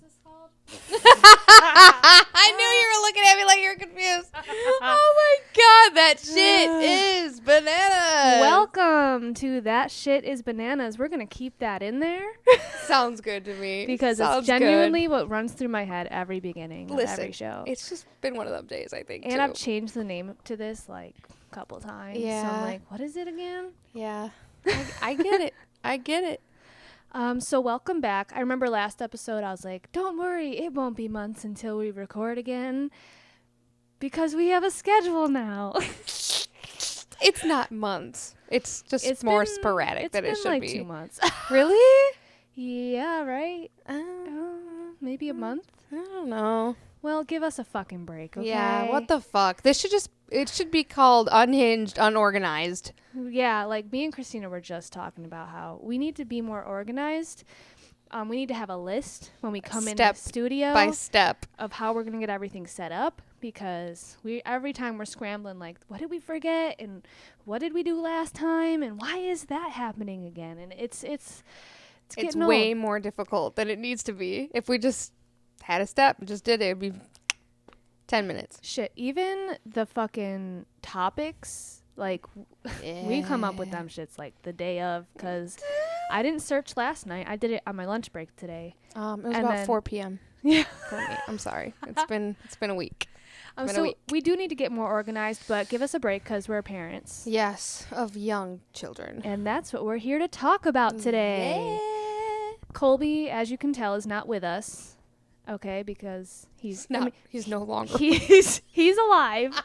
this called? I knew you were looking at me like you were confused. Oh my god, that shit is bananas. Welcome to That Shit is Bananas. We're going to keep that in there. Sounds good to me. Because it's genuinely what runs through my head every beginning of every show. It's just been one of them days, I think, and too. I've changed the name to this like a couple times. Yeah. So I'm like, what is it again? Yeah. I get it. I get it. So welcome back. I remember last episode I was like, don't worry, it won't be months until we record again because we have a schedule now. It's not months. It's just more sporadic than it should be. It's been like 2 months. Really? Yeah, right? Maybe a month? I don't know. Well, give us a fucking break, okay? Yeah, what the fuck? It should be called Unhinged, Unorganized. Yeah, like me and Christina were just talking about how we need to be more organized. We need to have a list when we come in the studio. By step. Of how we're going to get everything set up. Because every time we're scrambling, like, what did we forget? And what did we do last time? And why is that happening again? And it's way more difficult than it needs to be. If we just had a step and just did it, it'd be 10 minutes. Shit, even the fucking topics, like, we come up with them shits, like, the day of, because I didn't search last night. I did it on my lunch break today. It was about 4 p.m. Yeah. For me. I'm sorry. It's been a week. So we do need to get more organized, but give us a break because we're parents. Yes, of young children. And that's what we're here to talk about today. Yeah. Colby, as you can tell, is not with us. Okay, because he's no longer. He's alive.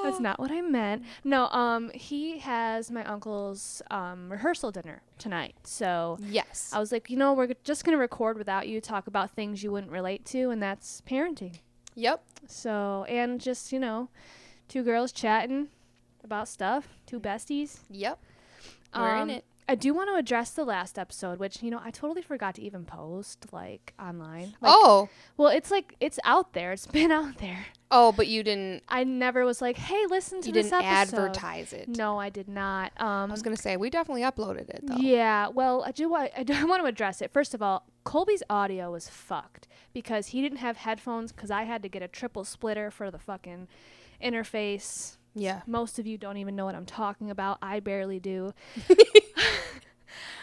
That's not what I meant. No, he has my uncle's rehearsal dinner tonight. So yes, I was like, we're just gonna record without you, talk about things you wouldn't relate to, and that's parenting. Yep. So, and just 2 girls chatting about stuff, 2 besties. Yep. We're in it. I do want to address the last episode, which, I totally forgot to even post, online. Well, it's out there. It's been out there. Oh, but you didn't... I never was like, hey, listen to this episode. You didn't advertise it. No, I did not. I was going to say, we definitely uploaded it, though. Yeah, well, I do want to address it. First of all, Colby's audio was fucked because he didn't have headphones because I had to get a triple splitter for the fucking interface. Yeah. Most of you don't even know what I'm talking about. I barely do.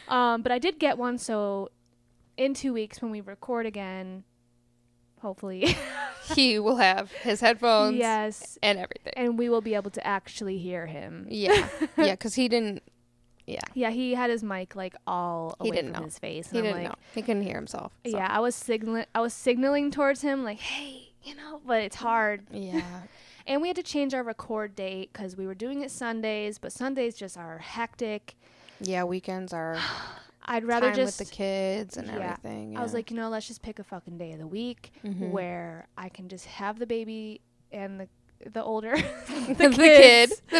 But I did get one, so in 2 weeks when we record again, hopefully he will have his headphones. Yes. And everything. And we will be able to actually hear him. Yeah. Yeah, because he didn't... Yeah. Yeah, he had his mic all away from his face. He didn't know. He couldn't hear himself. So. Yeah, I was signaling towards him like, hey, but it's hard. Yeah. And we had to change our record date because we were doing it Sundays, but Sundays just are hectic. Yeah, weekends are I'd rather time just with the kids and everything. Yeah. I was like, let's just pick a fucking day of the week where I can just have the baby and the older the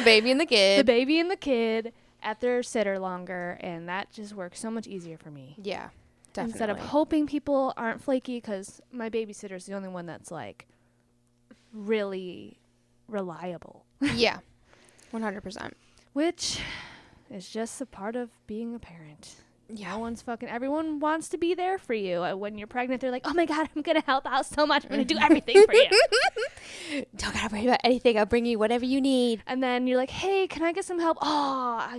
baby and the kid. The baby and the kid at their sitter longer, and that just works so much easier for me. Yeah, definitely. Instead of hoping people aren't flaky, because my babysitter's the only one that's really reliable. Yeah, 100%. Which is just a part of being a parent. Yeah. Everyone wants to be there for you. When you're pregnant, they're like, oh my God, I'm going to help out so much. I'm going to do everything for you. Don't got to worry about anything. I'll bring you whatever you need. And then you're like, hey, can I get some help? Oh,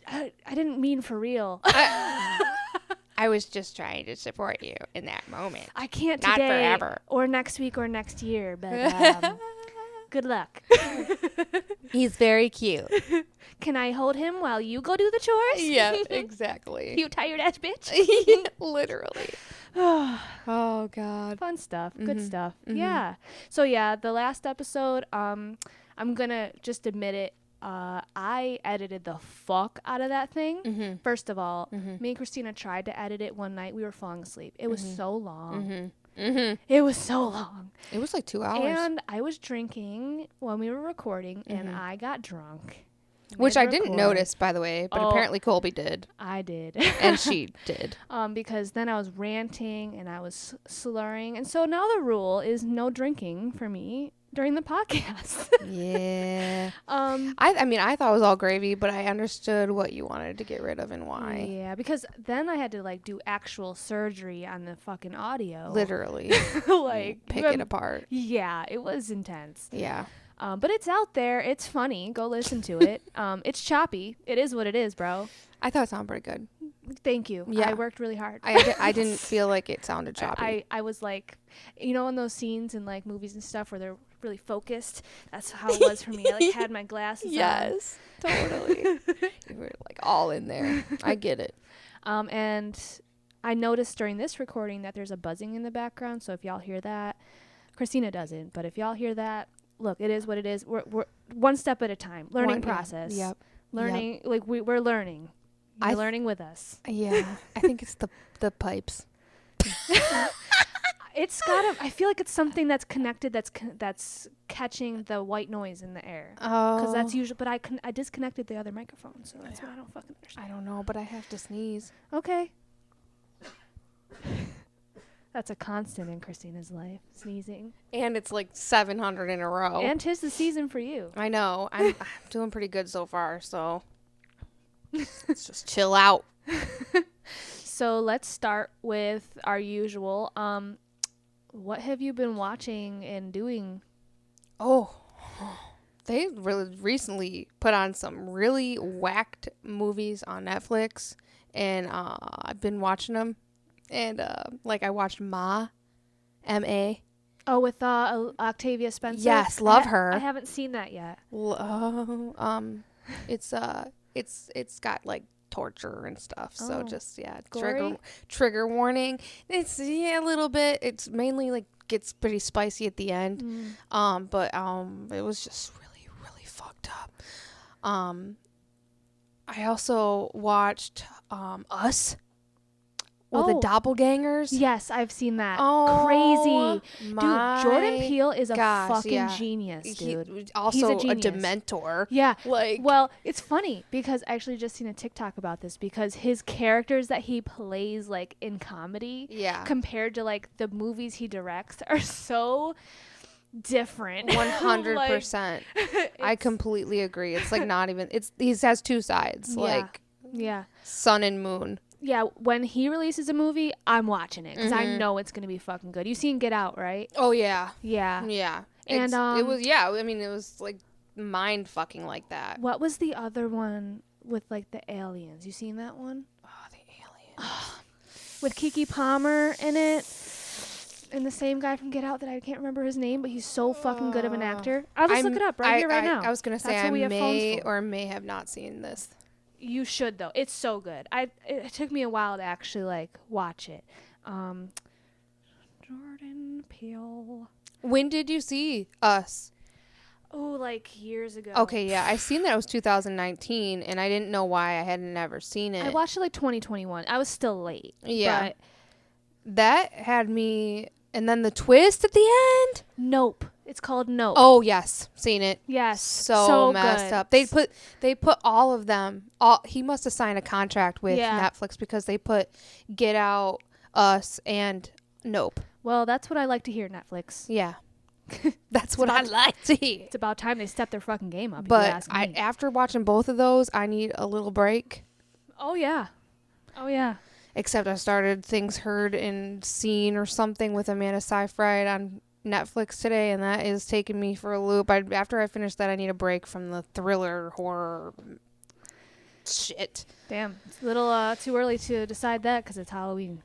I didn't mean for real. I was just trying to support you in that moment. I can't Not today. Forever. Or next week or next year. But good luck. He's very cute. Can I hold him while you go do the chores? Yeah, exactly. You tired ass bitch. Literally. Oh, God. Fun stuff. Good stuff. Mm-hmm. Yeah. So, yeah, the last episode, I'm going to just admit it. I edited the fuck out of that thing. Mm-hmm. First of all, me and Christina tried to edit it one night. We were falling asleep. It was so long. It was so long. It was like 2 hours. And I was drinking when we were recording, and I got drunk. Which I didn't notice, by the way, but apparently Colby did. I did. And she did. Because then I was ranting and I was slurring. And so now the rule is no drinking for me during the podcast. Yeah. I mean, I thought it was all gravy, but I understood what you wanted to get rid of and why. Yeah, because then I had to like do actual surgery on the fucking audio. Literally. Like pick it apart. Yeah, it was intense. Yeah. But it's out there. It's funny. Go listen to it. It's choppy. It is what it is, bro. I thought it sounded pretty good. Thank you. Yeah. I worked really hard. I didn't feel like it sounded choppy. I was like, you know, in those scenes in like movies and stuff where they're really focused. That's how it was for me. I like had my glasses on. Yes, totally. You were like all in there. I get it. And I noticed during this recording that there's a buzzing in the background. So if y'all hear that, Christina doesn't. But if y'all hear that, look, it is what it is. We're one step at a time. Learning process. Yep. Learning. Yep. Like we're learning. You're learning with us. Yeah. I think it's the pipes. It's gotta. I feel like it's something that's connected. That's catching the white noise in the air. Oh. Because that's usually. But I disconnected the other microphone, so that's what I don't fucking understand. I don't know, but I have to sneeze. Okay. That's a constant in Christina's life, sneezing. And it's like 700 in a row. And 'tis the season for you. I know. I'm doing pretty good so far, so let's just chill out. So let's start with our usual. What have you been watching and doing? Oh, they really recently put on some really whacked movies on Netflix, and I've been watching them. And like I watched M.A. Oh, with Octavia Spencer. Yes, love her. I haven't seen that yet. It's got like torture and stuff, so just Gory? trigger warning. It's a little bit. It's mainly like gets pretty spicy at the end. But it was just really fucked up. I also watched Us with the doppelgangers. Yes, I've seen that. Oh, crazy. Dude, Jordan Peele is a fucking genius, dude. He's also He's a genius. a Dementor. Yeah. Like, well, it's funny because I actually just seen a TikTok about this because his characters that he plays like in comedy compared to like the movies he directs are so different. 100%. I completely agree. It's like not even he has two sides. Like sun and moon. Yeah, when he releases a movie, I'm watching it because I know it's gonna be fucking good. You've seen Get Out, right? Oh yeah. Yeah. And it was I mean it was like mind fucking like that. What was the other one with like the aliens? You seen that one? Oh, the aliens. With Keke Palmer in it. And the same guy from Get Out that I can't remember his name, but he's so fucking good of an actor. I'll just look it up right now. I was going to say I may or may have not seen this. You should, though. It's so good. It took me a while to actually, like, watch it. Jordan Peele. When did you see Us? Oh, like years ago. Okay, yeah. I seen that it was 2019, and I didn't know why I had never seen it. I watched it, like, 2021. I was still late. Yeah. But that had me... And then the twist at the end? Nope. It's called Nope. Oh, yes. Seen it. Yes. So messed up. They put all of them. He must have signed a contract with Netflix because they put Get Out, Us, and Nope. Well, that's what I like to hear, Netflix. Yeah. That's what I like to hear. It's about time they step their fucking game up. But if you ask me. After watching both of those, I need a little break. Oh, yeah. Except I started Things Heard and Seen or something with Amanda Seyfried on Netflix today, and that is taking me for a loop. After I finish that, I need a break from the thriller horror shit. Damn, it's a little too early to decide that because it's Halloween.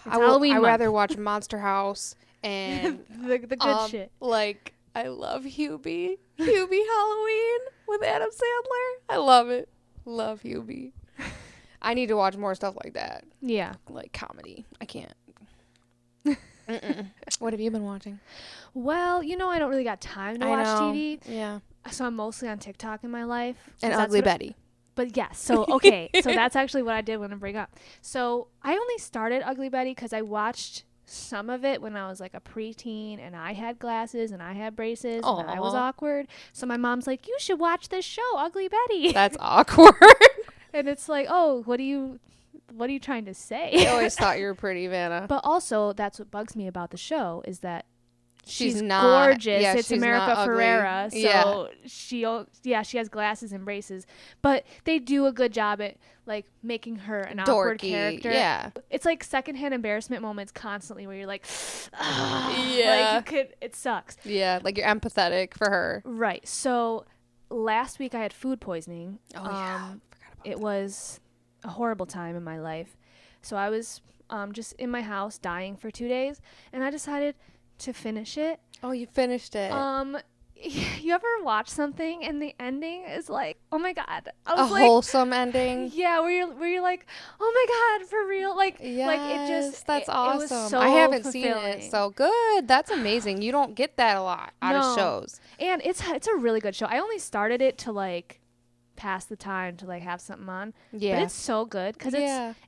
I'd rather watch Monster House and the good shit. Like, I love Hubie Halloween with Adam Sandler. I love it. Love Hubie. I need to watch more stuff like that. Yeah. Like comedy. I can't. What have you been watching? Well, I don't really got time to watch TV. Yeah. So I'm mostly on TikTok in my life. And Ugly Betty. But yes. So, okay. So that's actually what I did want to bring up. So I only started Ugly Betty because I watched some of it when I was like a preteen and I had glasses and I had braces and I was awkward. So my mom's like, you should watch this show, Ugly Betty. That's awkward. And it's like, oh, what are you trying to say? I always thought you were pretty, Vanna. But also, that's what bugs me about the show is that she's not gorgeous. yeah, It's she's America not Ferrera. ugly. So she has glasses and braces. But they do a good job at like making her an awkward Dorky, character. yeah. It's like secondhand embarrassment moments constantly where you're like, yeah. like it sucks. Yeah, like you're empathetic for her. Right. So last week I had food poisoning. Oh yeah. Forgot about It was a horrible time in my life. So I was just in my house dying for 2 days, and I decided to finish it. Oh, you finished it. You ever watch something and the ending is like, oh my god, I a was like, wholesome ending. Yeah, where you're like, oh my god, for real, like, Yes, like it just that's awesome. It was so I haven't fulfilling. seen it, so good. That's amazing. You don't get that a lot out of shows. And it's a really good show. I only started it to like pass the time to like have something on. Yeah, but it's so good because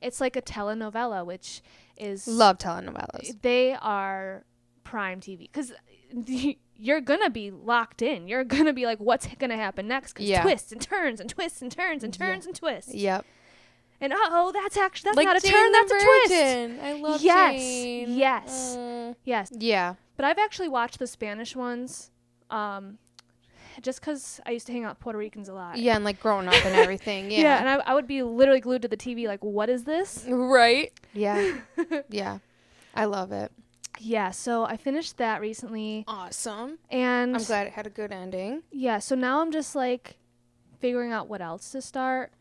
it's like a telenovela, which is love telenovelas. They are prime TV because you're gonna be locked in. You're gonna be like, what's gonna happen next? Because twists and turns and twists and turns and turns and twists. Yep. And that's like not a Jane turn, that's a Virgin. twist. I love Jane. Yes. Yes. Yeah. But I've actually watched the Spanish ones, just because I used to hang out with Puerto Ricans a lot. Yeah, and like growing up and everything. Yeah. Yeah, and I would be literally glued to the TV like, what is this? Right. Yeah. Yeah. I love it. Yeah, so I finished that recently. Awesome. And I'm glad it had a good ending. Yeah, so now I'm just like figuring out what else to start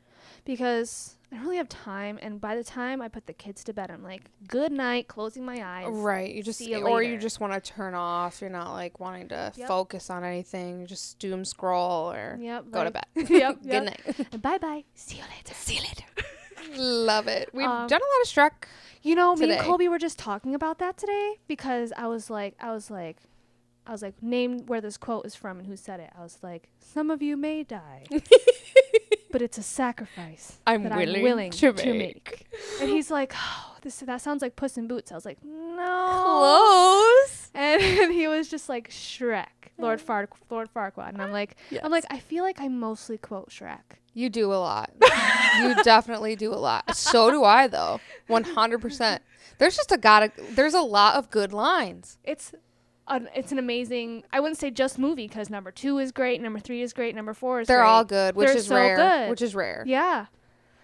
because I don't really have time, and by the time I put the kids to bed, I'm like, good night, closing my eyes. Right. You just See you or later. you just want to turn off. You're not like wanting to focus on anything. You just doom scroll or go to bed. Yep. Good night. Bye. See you later. See you later. Love it. We've done a lot of Shrek. You know, today. Me and Colby were just talking about that today because I was like, name where this quote is from and who said it. I was like, some of you may die, but it's a sacrifice I'm willing to make. And he's like, oh, that sounds like Puss in Boots. I was like, no. Close. And he was just like, Shrek, Lord Farquaad. And I'm like, I feel like I mostly quote Shrek. You do a lot. You definitely do a lot. So do I, though. 100%. There's a lot of good lines. It's an amazing, I wouldn't say just movie because number 2 is great, number 3 is great, number 4 is great. They're all good, which is so rare. Good. Which is rare. Yeah.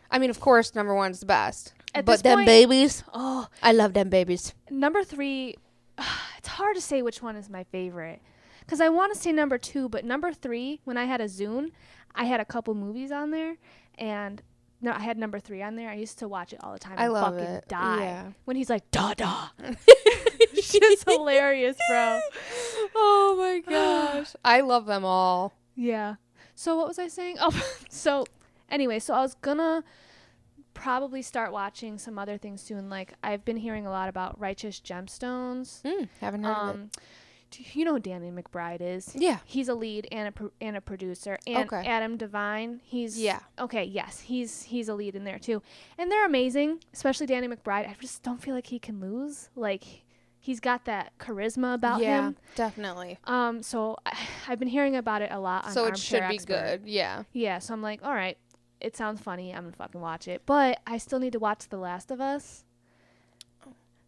I mean, of course, number 1 is the best. But them babies. Oh, I love them babies. Number 3, it's hard to say which one is my favorite because I want to say number 2, but number 3, when I had a Zune, I had a couple movies on there, and no, I had number 3 on there. I used to watch it all the time. I love fucking it. Die Yeah. when he's like da. It's just hilarious, bro. Oh my gosh, I love them all. Yeah. So what was I saying? Oh, so anyway, so I was gonna probably start watching some other things soon. Like I've been hearing a lot about Righteous Gemstones. Haven't heard of it. You know who Danny McBride is? Yeah. He's a lead and a producer. And Adam Devine, he's a lead in there too. And they're amazing, especially Danny McBride. I just don't feel like he can lose. Like he's got that charisma about him. Yeah, definitely. So I've been hearing about it a lot on So it Armchair should be Expert. good. Yeah. Yeah, so I'm like, all right, it sounds funny. I'm going to fucking watch it. But I still need to watch The Last of Us.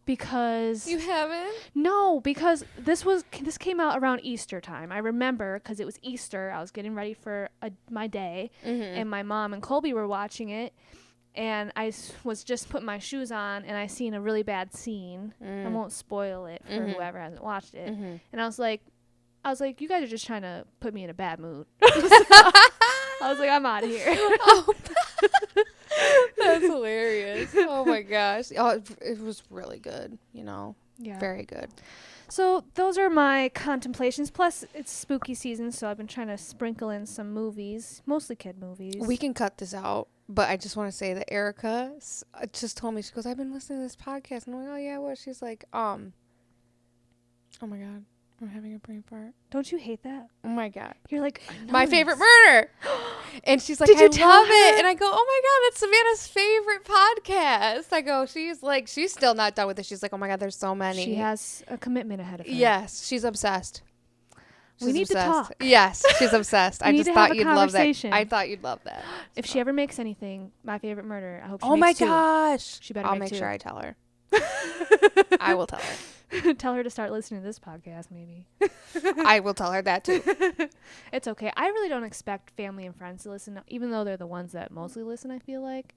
Because you haven't? No, because this came out around Easter time. I remember because it was Easter. I was getting ready for my day, and my mom and Colby were watching it, and I was just putting my shoes on, and I seen a really bad scene. I won't spoil it for whoever hasn't watched it. And I was like, you guys are just trying to put me in a bad mood. I was like, I'm out of here. Oh. That's hilarious. Oh my gosh. Oh, it was really good, Yeah. Very good. So those are my contemplations. Plus, it's spooky season, so I've been trying to sprinkle in some movies, mostly kid movies. We can cut this out, but I just want to say that Erica just told me, she goes, I've been listening to this podcast. And I'm like, oh yeah, what? She's like, oh my God. I'm having a brain fart. Don't you hate that? Oh my God. You're like, my favorite murder. And she's like, I love it. And I go, oh my God, that's Savannah's favorite podcast. I go, she's still not done with it. She's like, oh my God, there's so many. She has a commitment ahead of her. Yes, she's obsessed. We need to talk. Yes, she's obsessed. I just thought you'd love that. I thought you'd love that. If she ever makes anything, my favorite murder, I hope she makes makes 2. Oh my gosh. She better I'll make make 2. sure I tell her. I will tell her. Tell her to start listening to this podcast, maybe. I will tell her that too. It's okay. I really don't expect family and friends to listen, even though they're the ones that mostly listen, I feel like.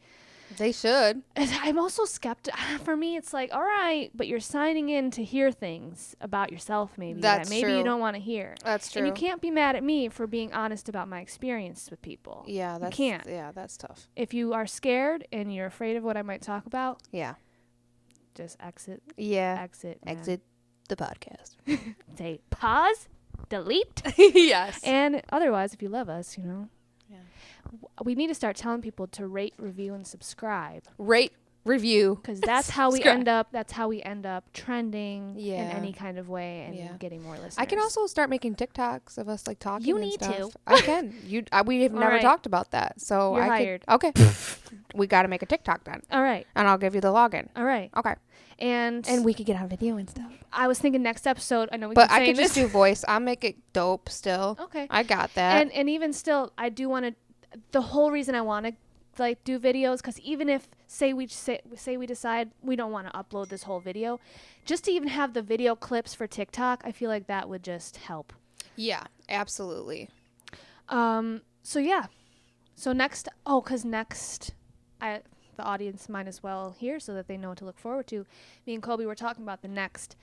They should. I'm also skeptical. For me, it's like, all right, but you're signing in to hear things about yourself maybe That's that maybe true. you don't want to hear. That's true. And you can't be mad at me for being honest about my experience with people. Yeah, that's, you can't. Yeah, that's tough. If you are scared and you're afraid of what I might talk about, yeah, just exit. Yeah. Exit. Exit the podcast. Say pause, delete. Yes. And otherwise, if you love us, Yeah. we need to start telling people to rate, review, and subscribe. Rate, review, because that's how we end up. That's how we end up trending in any kind of way and getting more listeners. I can also start making TikToks of us like talking. You and need stuff. to. I can. We have never talked about that, so You're I hired. Okay. We got to make a TikTok then. All right. And I'll give you the login. All right. Okay. And we could get on video and stuff. I was thinking next episode. I know we. But I could just do voice. I'll make it dope still. Okay. I got that. And even still, I do want to. The whole reason I want to like do videos, because even if say we decide we don't want to upload this whole video, just to even have the video clips for TikTok, I feel like that would just help. Yeah, absolutely. So yeah. So next, the audience might as well hear so that they know what to look forward to. Me and Colby were talking about the next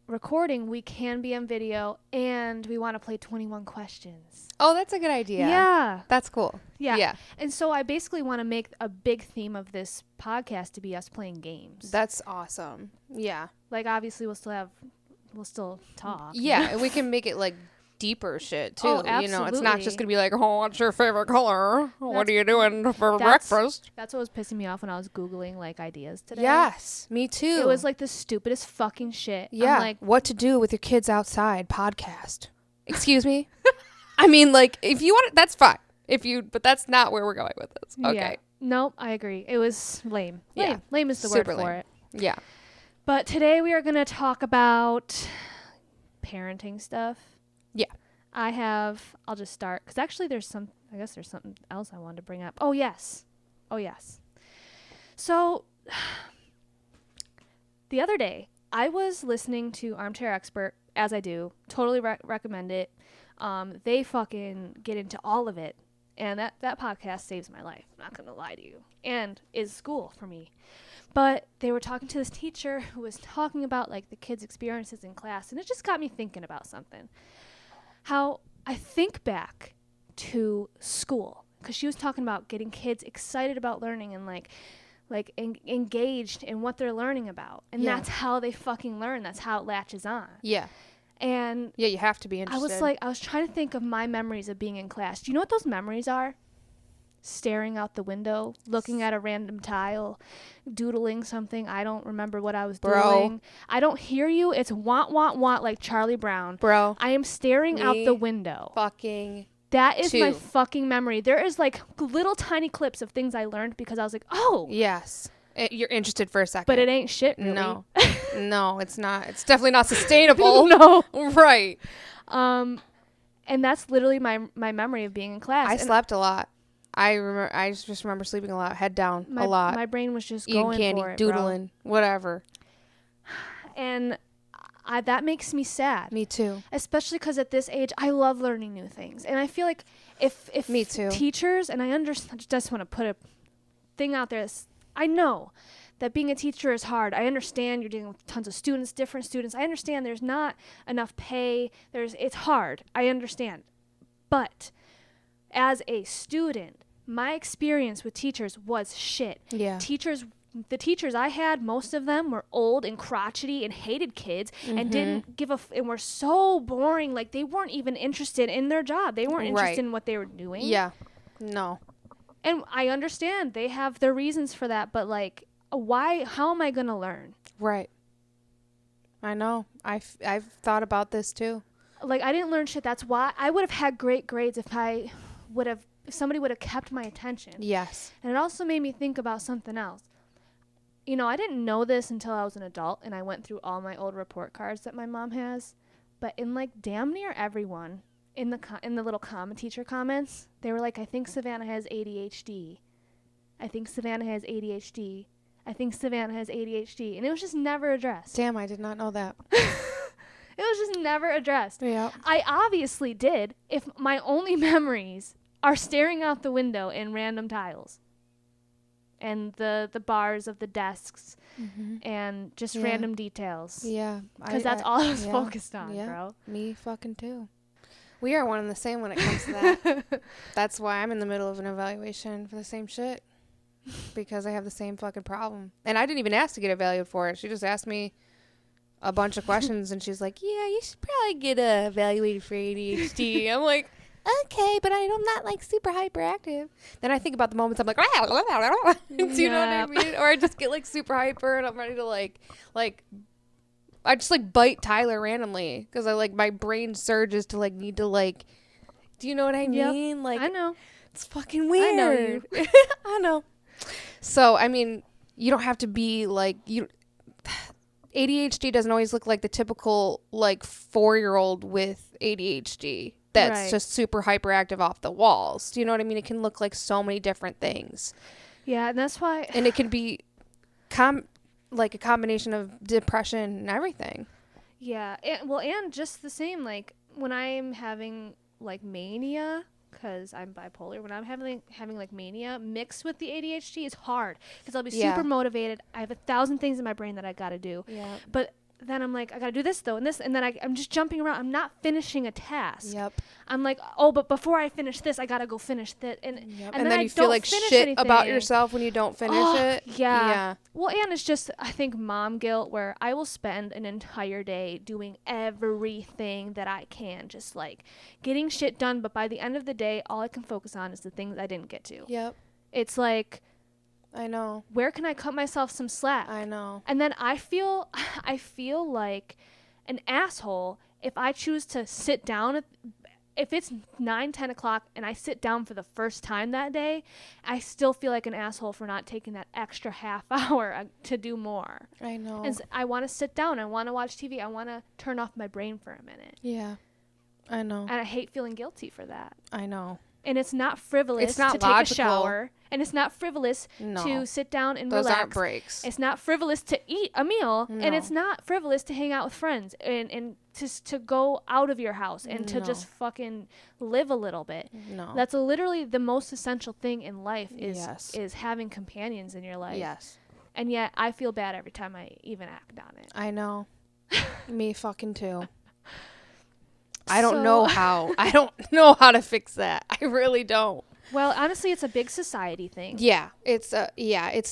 recording. We can be on video, and we want to play 21 questions. Oh, that's a good idea. Yeah. That's cool. Yeah. And so I basically want to make a big theme of this podcast to be us playing games. That's awesome. Yeah. Like, obviously, we'll still talk. Yeah, and we can make it like deeper shit too. Oh, absolutely. You know, it's not just gonna be like, oh, what's your favorite color? What are you doing for breakfast? That's what was pissing me off when I was Googling like ideas today. Yes, me too. It was like the stupidest fucking shit. Yeah, I'm like, what to do with your kids outside podcast. Excuse me? I mean, like, if you want it, that's fine. But that's not where we're going with this. Okay. Yeah. Nope, I agree. It was lame. Yeah. Lame is the Super word for lame. it. Yeah. But today we are going to talk about parenting stuff. Yeah. I'll just start, because actually there's something else I wanted to bring up. Oh, yes. So the other day, I was listening to Armchair Expert, as I do. Totally recommend it. They fucking get into all of it. And that podcast saves my life. I'm not going to lie to you. And is school for me. But they were talking to this teacher who was talking about like the kids' experiences in class. And it just got me thinking about something. How I think back to school. Because she was talking about getting kids excited about learning and engaged in what they're learning about. And that's how they fucking learn. That's how it latches on. Yeah. And yeah, you have to be interested. I was trying to think of my memories of being in class. Do you know what those memories are? Staring out the window, looking at a random tile, doodling something. I don't remember what I was doing. I don't hear you. It's want, like Charlie Brown. Bro. I am staring out the window. Fucking That is my fucking memory. There is like little tiny clips of things I learned because I was like, oh. Yes. You're interested for a second. But it ain't shit, really. No. No, it's not. It's definitely not sustainable. No. Right. And that's literally my memory of being in class. I slept a lot. I just remember sleeping a lot, head down a lot. My brain was just eating going candy, for it, doodling, whatever. And that makes me sad. Me too. Especially because at this age, I love learning new things. And I feel like if me too. Teachers, and I just want to put a thing out there. I know that being a teacher is hard. I understand you're dealing with tons of students, different students. I understand there's not enough pay. It's hard. I understand. But as a student, my experience with teachers was shit. Yeah. The teachers I had, most of them were old and crotchety and hated kids and didn't give and were so boring. Like, they weren't even interested in their job. They weren't interested in what they were doing. Yeah. No. And I understand they have their reasons for that, but like, how am I going to learn? Right. I know. I've thought about this too. Like, I didn't learn shit. That's why I would have had great grades if somebody would have kept my attention. Yes. And it also made me think about something else. You know, I didn't know this until I was an adult and I went through all my old report cards that my mom has. But in like damn near everyone, in the little teacher comments, they were like, I think Savannah has ADHD. I think Savannah has ADHD. And it was just never addressed. Damn, I did not know that. It was just never addressed. Yeah. I obviously did if my only memories are staring out the window in random tiles. And the bars of the desks and just random details. Yeah. Because that's all I was focused on, bro. Me fucking too. We are one and the same when it comes to that. That's why I'm in the middle of an evaluation for the same shit. Because I have the same fucking problem. And I didn't even ask to get evaluated for it. She just asked me a bunch of questions and she's like, yeah, you should probably get evaluated for ADHD. I'm like, okay, but I'm not like super hyperactive. Then I think about the moments I'm like, do you know what I mean? Or I just get like super hyper and I'm ready to like I just like bite Tyler randomly because I like my brain surges to like need to like, do you know what I mean? Like, I know. It's fucking weird. I know you. I know. So, I mean, you don't have to be like, ADHD doesn't always look like the typical like 4-year-old with ADHD that's just super hyperactive off the walls. Do you know what I mean? It can look like so many different things. Yeah, and that's why. And it can be like a combination of depression and everything. Yeah. And just the same, like when I'm having like mania, because I'm bipolar, when I'm having like mania mixed with the ADHD, it's hard because I'll be super motivated. I have 1,000 things in my brain that I got to do. Yeah. But then I'm like, I got to do this though, and this, and then I'm just jumping around. I'm not finishing a task. Yep. I'm like, oh, but before I finish this, I got to go finish that. And then you feel like shit about yourself when you don't finish it. Yeah. Well, and it's just, I think, mom guilt, where I will spend an entire day doing everything that I can, just like getting shit done. But by the end of the day, all I can focus on is the things I didn't get to. Yep. It's like, I know. Where can I cut myself some slack? I know. And then I feel like an asshole if I choose to sit down. If it's 9, 10 o'clock and I sit down for the first time that day, I still feel like an asshole for not taking that extra half hour to do more. I know. And I want to sit down. I want to watch TV. I want to turn off my brain for a minute. Yeah. I know. And I hate feeling guilty for that. I know. And it's not frivolous to take a shower. And it's not frivolous to sit down and relax. Those aren't breaks. It's not frivolous to eat a meal. No. And it's not frivolous to hang out with friends and to go out of your house and to just fucking live a little bit. No. That's literally the most essential thing in life is having companions in your life. Yes. And yet I feel bad every time I even act on it. I know. Me fucking too. I don't know how. I don't know how to fix that. I really don't. Well, honestly, it's a big society thing. Yeah, it's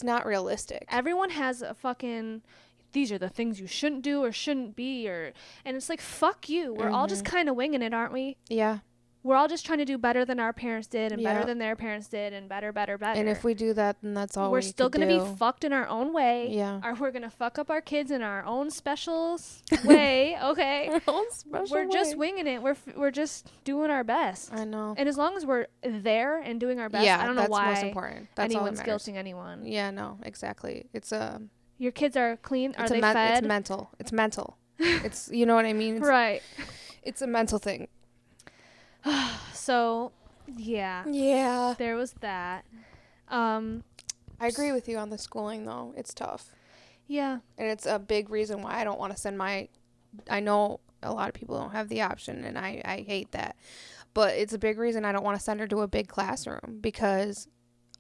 not realistic. Everyone has a fucking, these are the things you shouldn't do or shouldn't be, and it's like, fuck you. We're all just kind of winging it, aren't we? Yeah. We're all just trying to do better than our parents did and better than their parents did and better. And if we do that, then that's all we're still going to be fucked in our own way. Yeah. Or we're going to fuck up our kids in our own special way, okay? Our own special way. We're just winging it. We're just doing our best. I know. And as long as we're there and doing our best, I don't know why most important. That's anyone's guilting anyone. Yeah, no, exactly. It's your kids are clean? Are they fed? It's mental. It's mental. It's, you know what I mean? Right. It's a mental thing. So, yeah, there was that. I agree with you on the schooling, though. It's tough. Yeah. And it's a big reason why I don't want to send I know a lot of people don't have the option, and I hate that. But it's a big reason I don't want to send her to a big classroom, because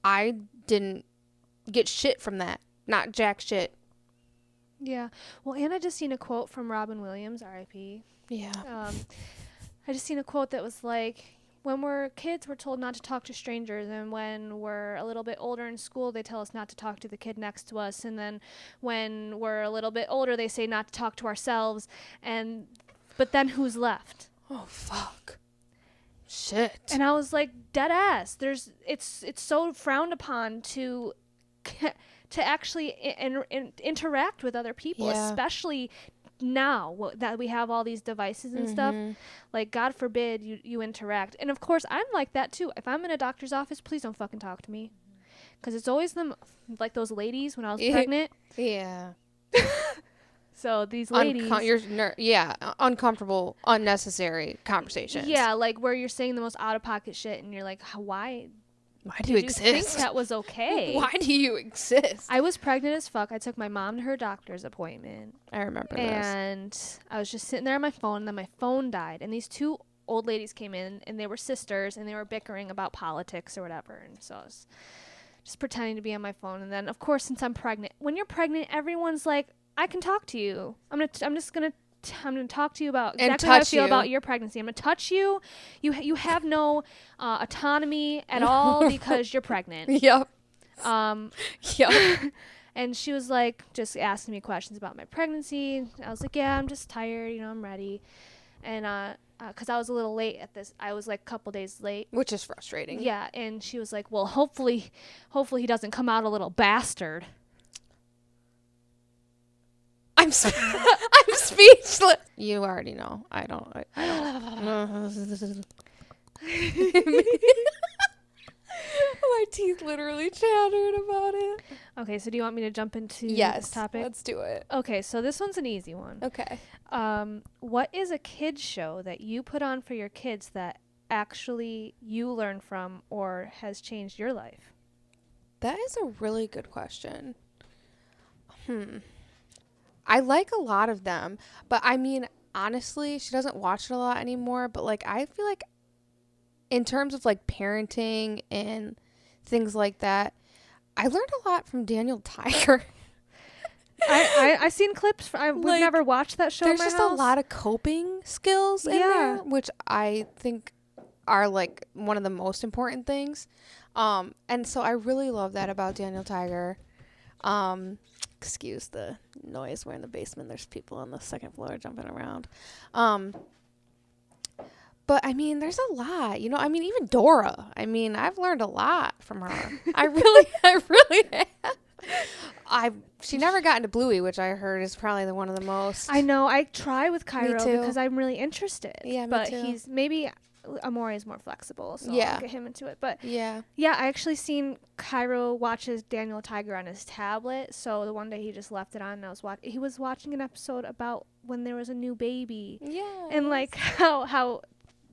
I didn't get shit from that. Not jack shit. Yeah. Well, and I just seen a quote from Robin Williams, R.I.P. Yeah. I just seen a quote that was like, when we're kids, we're told not to talk to strangers, and when we're a little bit older in school, they tell us not to talk to the kid next to us, and then when we're a little bit older, they say not to talk to ourselves, but then who's left? Oh, fuck. Shit. And I was like, dead ass. It's so frowned upon to actually interact with other people, especially now that we have all these devices and stuff. Like, God forbid you interact. And of course I'm like that too. If I'm in a doctor's office, please don't fucking talk to me, because it's always them, like those ladies when I was pregnant. Yeah. So these ladies, uncomfortable, unnecessary conversations. Yeah, like where you're saying the most out of pocket shit and you're like, why Why do you Did you think exist? that was okay? Why do you exist? I was pregnant as fuck. I took my mom to her doctor's appointment. I remember this. And I was just sitting there on my phone, and then my phone died. And these two old ladies came in, and they were sisters, and they were bickering about politics or whatever. And so I was just pretending to be on my phone. And then, of course, since I'm pregnant, when you're pregnant, everyone's like, I can talk to you. I'm just gonna talk to you about exactly how I feel about your pregnancy. I'm gonna touch you. You have no autonomy at all because you're pregnant. Yep. Yep. And she was like, just asking me questions about my pregnancy. I was like, yeah, I'm just tired. I'm ready. And because I was a little late at this, I was like a couple days late, which is frustrating. Yeah. And she was like, well, hopefully he doesn't come out a little bastard. I'm speechless. You already know. I don't. My teeth literally chattered about it. Okay, so do you want me to jump into this topic? Let's do it. Okay, so this one's an easy one. Okay. What is a kid's show that you put on for your kids that actually you learn from or has changed your life? That is a really good question. I like a lot of them, but I mean, honestly, she doesn't watch it a lot anymore, but like I feel like in terms of like parenting and things like that, I learned a lot from Daniel Tiger. I seen clips. We've never watched that show. There's in my just house. a lot of coping skills in there, which I think are like one of the most important things. And so I really love that about Daniel Tiger. Excuse the noise. We're in the basement. There's people on the second floor jumping around. But I mean, there's a lot, I mean, even Dora. I mean, I've learned a lot from her. I really have. She never got into Bluey, which I heard is probably one of the most. I know. I try with Cairo because I'm really interested. Yeah, me too. But he's maybe Amore is more flexible, so I'll get him into it. But yeah, I actually seen Cairo watches Daniel Tiger on his tablet. So the one day he just left it on, and he was watching an episode about when there was a new baby. Yeah, and like how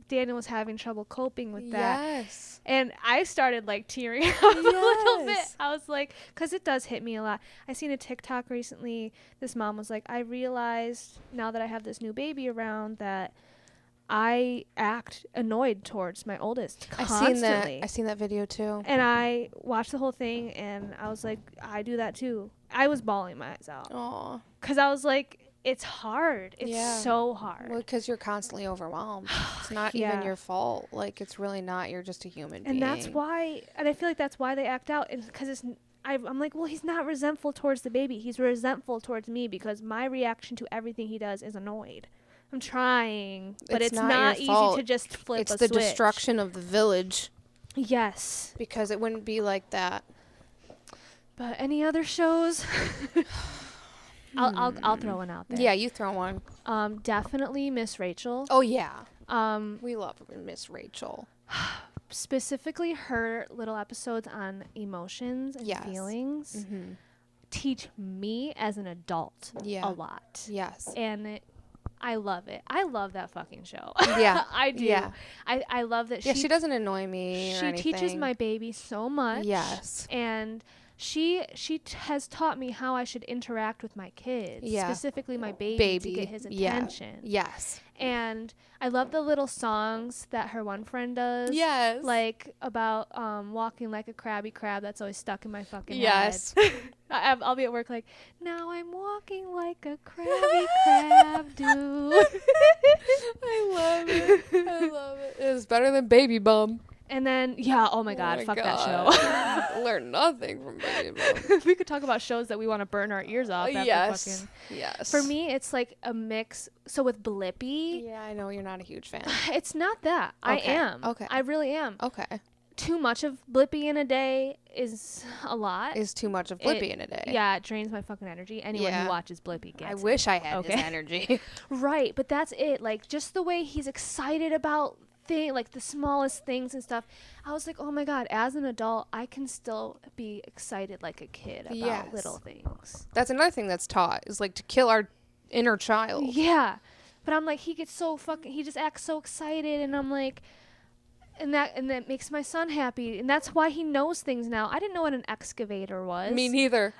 Daniel was having trouble coping with that. Yes. And I started like tearing up a little bit. I was like, because it does hit me a lot. I seen a TikTok recently. This mom was like, I realized now that I have this new baby around that I act annoyed towards my oldest constantly. I seen that video too. And I watched the whole thing and I was like, I do that too. I was bawling my eyes out. Aw. Because I was like, it's hard. It's so hard. Well, because you're constantly overwhelmed. It's not even your fault. Like, it's really not. You're just a human being. And that's why, and I feel like that's why they act out. And because I'm like, well, he's not resentful towards the baby. He's resentful towards me because my reaction to everything he does is annoyed. I'm trying, but it's not easy to just flip a switch. It's the destruction of the village. Yes. Because it wouldn't be like that. But any other shows? I'll throw one out there. Yeah, you throw one. Definitely Miss Rachel. Oh yeah. We love Miss Rachel. Specifically, her little episodes on emotions and feelings teach me as an adult a lot. Yes. And I love it. I love that fucking show. Yeah. I do. Yeah. I love that she doesn't annoy me or anything. She teaches my baby so much. Yes. And she has taught me how I should interact with my kids, specifically my baby to get his attention. Yeah. Yes. And I love the little songs that her one friend does. Yes. Like about walking like a crabby crab. That's always stuck in my fucking head. I'll be at work like, now I'm walking like a crabby crab, dude. I love it. I love it. It's better than Baby Bum. And then, oh my God, fuck that show. Learn nothing from Baby Bum. We could talk about shows that we want to burn our ears off after yes. For me, it's like a mix. So with Blippi. Yeah, I know you're not a huge fan. It's not that. Okay. I am. Okay. I really am. Okay. Too much of Blippi in a day is a lot. Is too much of Blippi in a day. Yeah, it drains my fucking energy. Anyone who watches Blippi gets I wish I had his energy. Right, but that's it. Like, just the way he's excited about like the smallest things and stuff. I was like, oh my God, as an adult, I can still be excited like a kid about little things. That's another thing that's taught is like to kill our inner child. Yeah. But I'm like, he gets so he just acts so excited. And I'm like, And that makes my son happy, and that's why he knows things now. I didn't know what an excavator was. Me neither.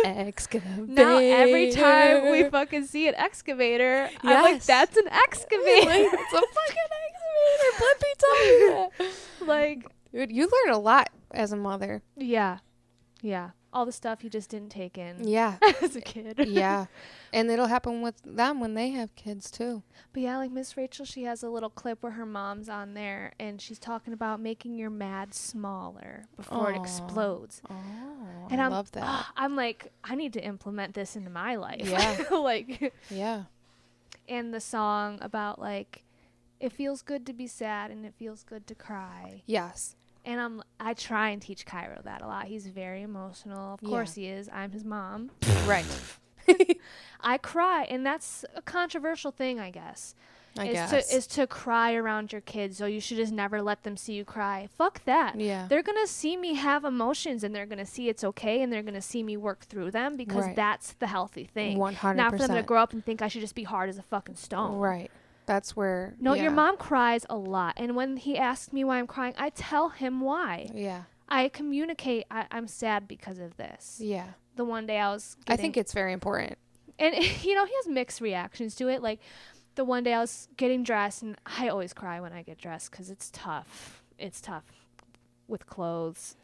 Excavator. Now every time we fucking see an excavator, yes. I'm like, that's an excavator. Like, it's a fucking excavator. Blippy told me that. Like, dude, you learn a lot as a mother. Yeah. All the stuff you just didn't take in. Yeah. As a kid. Yeah. And it'll happen with them when they have kids too. But yeah, like Miss Rachel, she has a little clip where her mom's on there and she's talking about making your mad smaller before it explodes. Oh, and I love that. I'm like, I need to implement this into my life. Yeah. Like. Yeah. And the song about like, it feels good to be sad and it feels good to cry. Yes. And I try and teach Cairo that a lot. He's very emotional. Of course he is. I'm his mom. Right. I cry, and that's a controversial thing, I guess. Is to cry around your kids, so you should just never let them see you cry. Fuck that. Yeah. They're going to see me have emotions, and they're going to see it's okay, and they're going to see me work through them, because that's the healthy thing. 100%. Not for them to grow up and think I should just be hard as a fucking stone. Right. That's where... No, your mom cries a lot, and when he asks me why I'm crying, I tell him why. Yeah. I communicate, I'm sad because of this. Yeah. The one day I think it's very important. And, he has mixed reactions to it. Like, the one day I was getting dressed, and I always cry when I get dressed because it's tough. It's tough with clothes.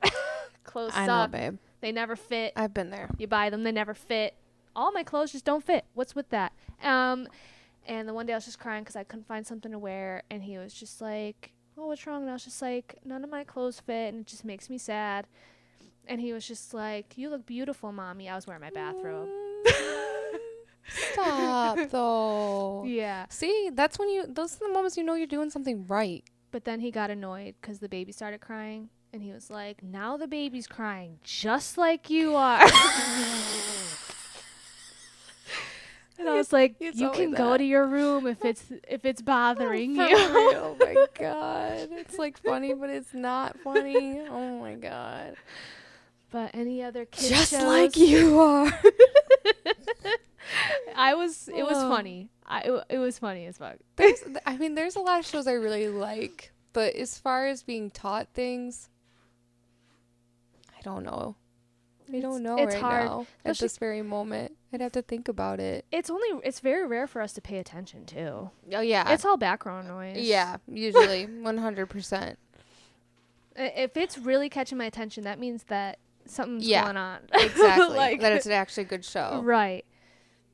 Clothes suck. I know, babe. They never fit. I've been there. You buy them, they never fit. All my clothes just don't fit. What's with that? And the one day I was just crying because I couldn't find something to wear, and he was just like, oh, what's wrong? And I was just like, none of my clothes fit, and it just makes me sad. And he was just like, you look beautiful, Mommy. I was wearing my bathrobe. Stop, though. Yeah. See, those are the moments you know you're doing something right. But then he got annoyed because the baby started crying, and he was like, now the baby's crying just like you are. And I was like, you can go to your room if it's bothering you. Oh my God. It's like funny, but it's not funny. Oh my God. But any other kid just shows, like you are. It was funny. It was funny as fuck. There's a lot of shows I really like, but as far as being taught things, I don't know. I don't know it's right hard. now at this very moment. I'd have to think about it. It's very rare for us to pay attention to. Oh yeah. It's all background noise. Yeah, usually 100%. If it's really catching my attention, that means that something's going on. Exactly. That it's actually a good show. Right.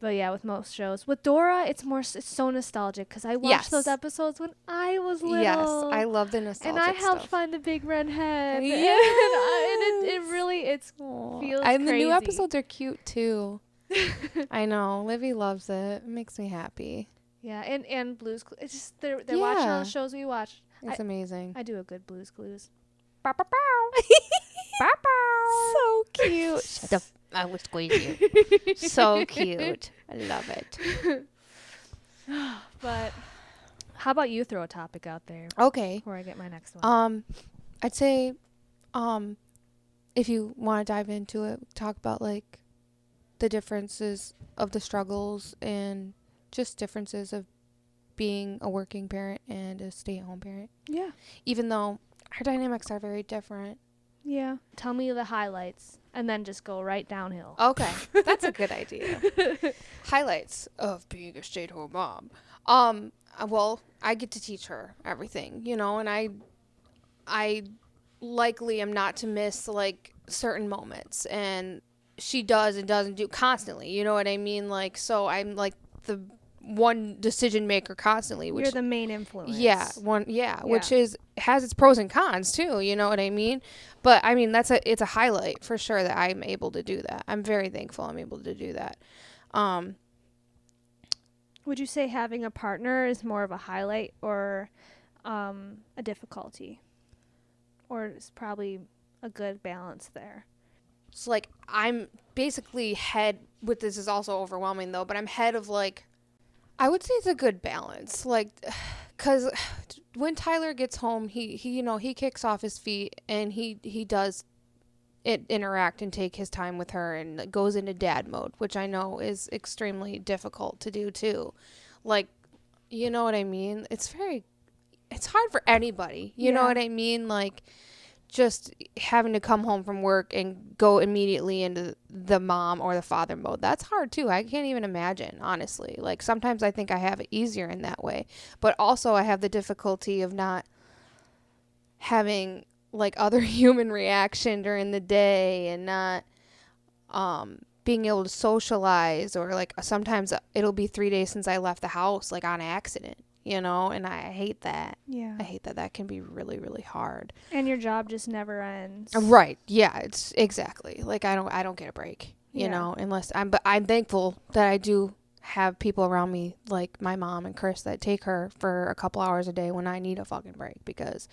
But yeah, with most shows. With Dora, it's so nostalgic because I watched those episodes when I was little. Yes, I love the nostalgic stuff. And I helped stuff. find the big red head. Yes. And it really feels crazy. And the new episodes are cute too. I know. Livy loves it. It makes me happy. Yeah, and Blue's Clues. It's just they're watching all the shows we watch. It's amazing. I do a good Blue's Clues. So cute. Shut up. I will squeeze you. So cute. I love it. But how about you throw a topic out there? Okay. Before I get my next one. I'd say, if you want to dive into it, talk about like the differences of the struggles and just differences of being a working parent and a stay-at-home parent. Yeah. Even though our dynamics are very different. Yeah. Tell me the highlights and then just go right downhill. Okay. That's a good idea. Highlights of being a stay-at-home mom. Well, I get to teach her everything, and I likely am not to miss like certain moments, and she does and doesn't do constantly, you know what I mean? Like, so I'm like the one decision maker constantly, which you're the main influence. Which has its pros and cons too, you know what I mean? But I mean it's a highlight for sure that I'm able to do that. I'm very thankful I'm able to do that. Would you say having a partner is more of a highlight or a difficulty? Or it's probably a good balance there? So like I'm basically head with this is also overwhelming though, but I'm head of like I would say it's a good balance, like, because when Tyler gets home, he kicks off his feet and he does interact and take his time with her and goes into dad mode, which I know is extremely difficult to do too. Like, you know what I mean? It's very, it's hard for anybody. You know what I mean? Like, just having to come home from work and go immediately into the mom or the father mode. That's hard too. I can't even imagine, honestly. Like, sometimes I think I have it easier in that way. But also I have the difficulty of not having like other human reaction during the day and not being able to socialize, or like sometimes it'll be 3 days since I left the house, like on accident, you know, and I hate that. Yeah. I hate that. That can be really, really hard. And your job just never ends. Right. Yeah, it's exactly. Like I don't get a break, you know, but I'm thankful that I do have people around me like my mom and Chris that take her for a couple hours a day when I need a fucking break, because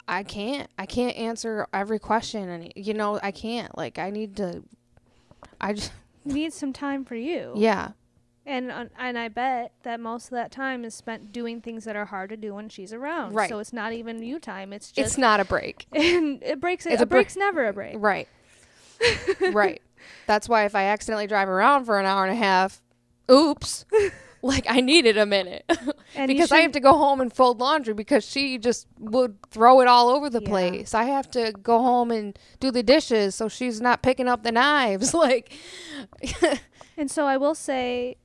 I can't answer every question, and you know, I can't. Like I just need some time for you. Yeah. And I bet that most of that time is spent doing things that are hard to do when she's around. Right. So it's not even you time. It's just... It's not a break. And a break's never a break. Right. Right. That's why if I accidentally drive around for an hour and a half, oops, like I needed a minute. Because I have to go home and fold laundry because she just would throw it all over the place. I have to go home and do the dishes so she's not picking up the knives. Like... And so I will say...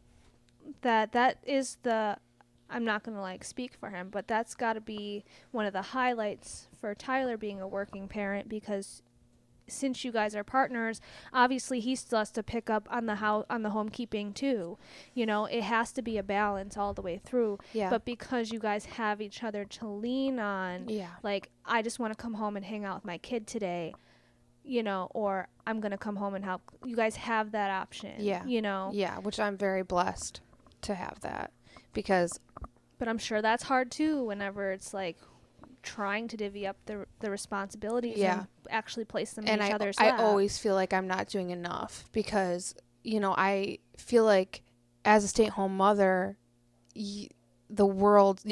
that is I'm not going to like speak for him, but that's got to be one of the highlights for Tyler being a working parent, because since you guys are partners, obviously he still has to pick up on the homekeeping too. You know, it has to be a balance all the way through. Yeah. But because you guys have each other to lean on, like, I just want to come home and hang out with my kid today, you know, or I'm going to come home and help. You guys have that option. Yeah. You know? Yeah, which I'm very blessed to have that, because... But I'm sure that's hard too whenever it's like trying to divvy up the responsibilities and actually place them in each other's lap. I always feel like I'm not doing enough, because, you know, I feel like as a stay-at-home mother,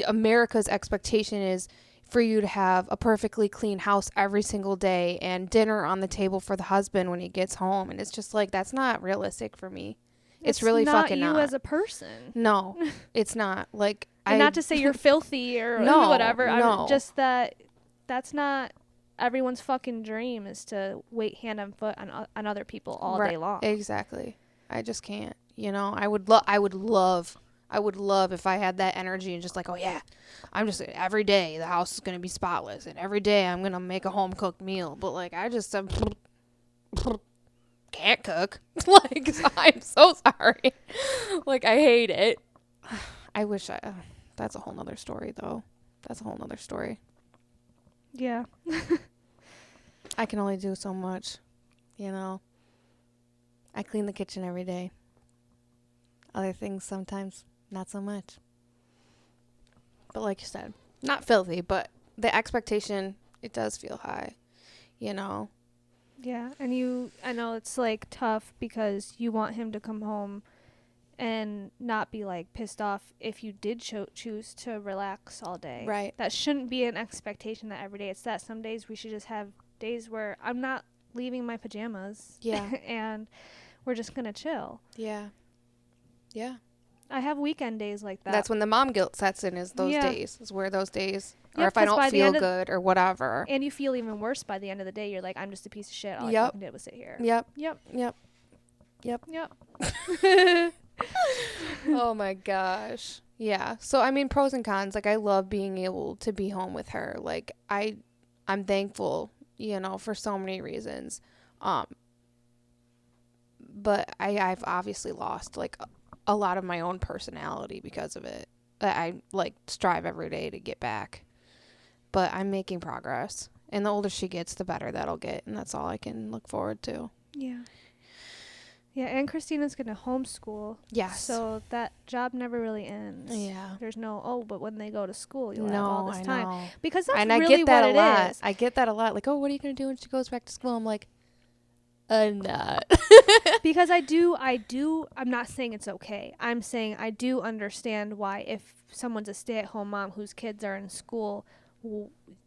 America's expectation is for you to have a perfectly clean house every single day and dinner on the table for the husband when he gets home. And it's just like, that's not realistic for me. It's really fucking not. You as a person. No, it's not. Like, and not to say you're filthy or whatever. No. Just that's not everyone's fucking dream, is to wait hand and foot on other people all day long. Exactly. I just can't. You know, I would love if I had that energy and just like, oh yeah, I'm just, every day the house is going to be spotless and every day I'm going to make a home cooked meal. But like, I just can't cook. Like, I'm so sorry. Like, I hate it. I wish that's a whole nother story though. That's a whole nother story. Yeah. I can only do so much, you know. I clean the kitchen every day. Other things sometimes not so much. But like you said, not filthy, but the expectation, it does feel high, you know. Yeah, and I know it's like tough because you want him to come home and not be like pissed off if you did choose to relax all day. Right. That shouldn't be an expectation that every day. It's that some days we should just have days where I'm not leaving my pajamas. Yeah. And we're just going to chill. Yeah. Yeah. I have weekend days like that. That's when the mom guilt sets in, is those days. Is where those days, or if I don't feel good or whatever. And you feel even worse by the end of the day. You're like, I'm just a piece of shit. All I fucking did was sit here. Yep. Oh my gosh. Yeah. So, I mean, pros and cons. Like, I love being able to be home with her. Like, I'm thankful, you know, for so many reasons. But I've obviously lost, like, a lot of my own personality because of it. I like strive every day to get back, but I'm making progress, and the older she gets, the better that'll get, and that's all I can look forward to. Yeah, and Christina's gonna homeschool. Yes. So that job never really ends. Yeah. There's no, but when they go to school, you'll have all this time. Know. Because that's and really I get that what a lot. It is. I get that a lot. Like, oh, what are you gonna do when she goes back to school? I'm like, I'm not. Because I'm not saying it's okay. I'm saying I do understand why, if someone's a stay-at-home mom whose kids are in school,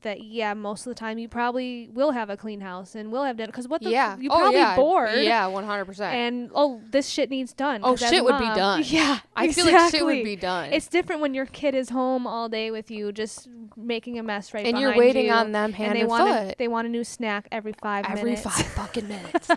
that most of the time you probably will have a clean house and will have dinner, because you Oh, probably yeah. bored. Yeah, 100%. And this shit needs done. Oh, shit would be done. Yeah, I feel like shit would be done. It's different when your kid is home all day with you, just making a mess right and behind you. And you're waiting on them hand and foot. They want a new snack every 5 minutes. Every 5 fucking minutes.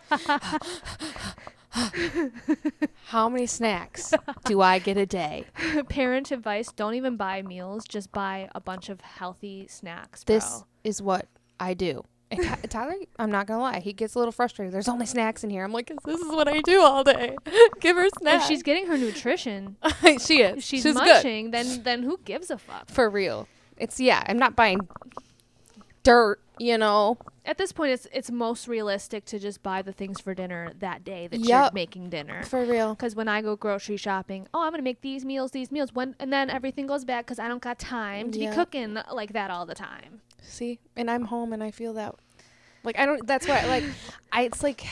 How many snacks do I get a day? Parent advice: don't even buy meals. Just buy a bunch of healthy snacks, bro. This is what I do. And Tyler, I'm not gonna lie, he gets a little frustrated. There's only snacks in here. I'm like, this is what I do all day. Give her snacks. If she's getting her nutrition, she is. If she's good. munching, then who gives a fuck? For real. I'm not buying dirt, At this point, it's most realistic to just buy the things for dinner that day that you're making dinner. For real. Because when I go grocery shopping, I'm gonna make these meals, and then everything goes bad because I don't got time to be cooking like that all the time. See, and I'm home and I feel that, like, I don't. That's why, it's like,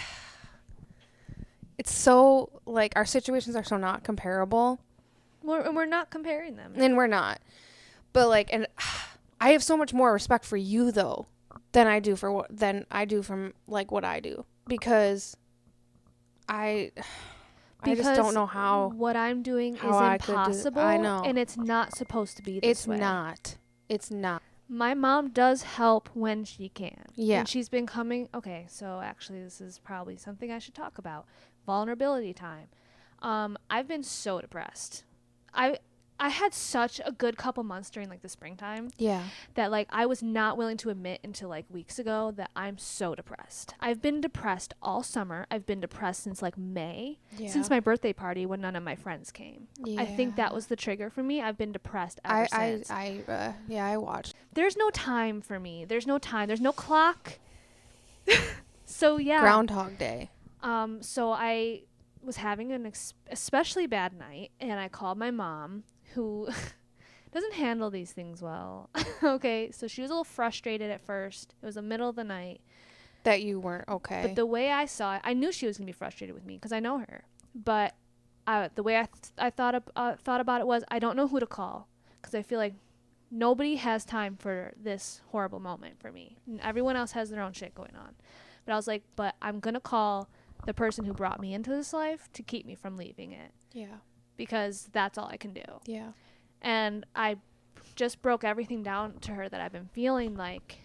it's so, like, our situations are so not comparable. We're not comparing them, and we're not. But and I have so much more respect for you though than I do from what I do, because I just don't know how what I'm doing is impossible. I know, and it's not supposed to be this way. It's not. My mom does help when she can. Yeah. And she's been coming. Okay, so actually this is probably something I should talk about. Vulnerability time. I've been so depressed. I had such a good couple months during the springtime. Yeah. That I was not willing to admit until weeks ago that I'm so depressed. I've been depressed all summer. I've been depressed since May. Yeah. Since my birthday party when none of my friends came. Yeah. I think that was the trigger for me. I've been depressed ever since. I watched. There's no time for me. There's no time. There's no clock. So yeah. Groundhog Day. So I was having an especially bad night, and I called my mom, who doesn't handle these things well. Okay, so she was a little frustrated at first. It was the middle of the night. That you weren't okay. But the way I saw it, I knew she was going to be frustrated with me because I know her. But the way I thought about it was, I don't know who to call, because I feel like nobody has time for this horrible moment for me. And everyone else has their own shit going on. But I was like, but I'm going to call the person who brought me into this life to keep me from leaving it. Yeah. Because that's all I can do. Yeah. And I just broke everything down to her that I've been feeling like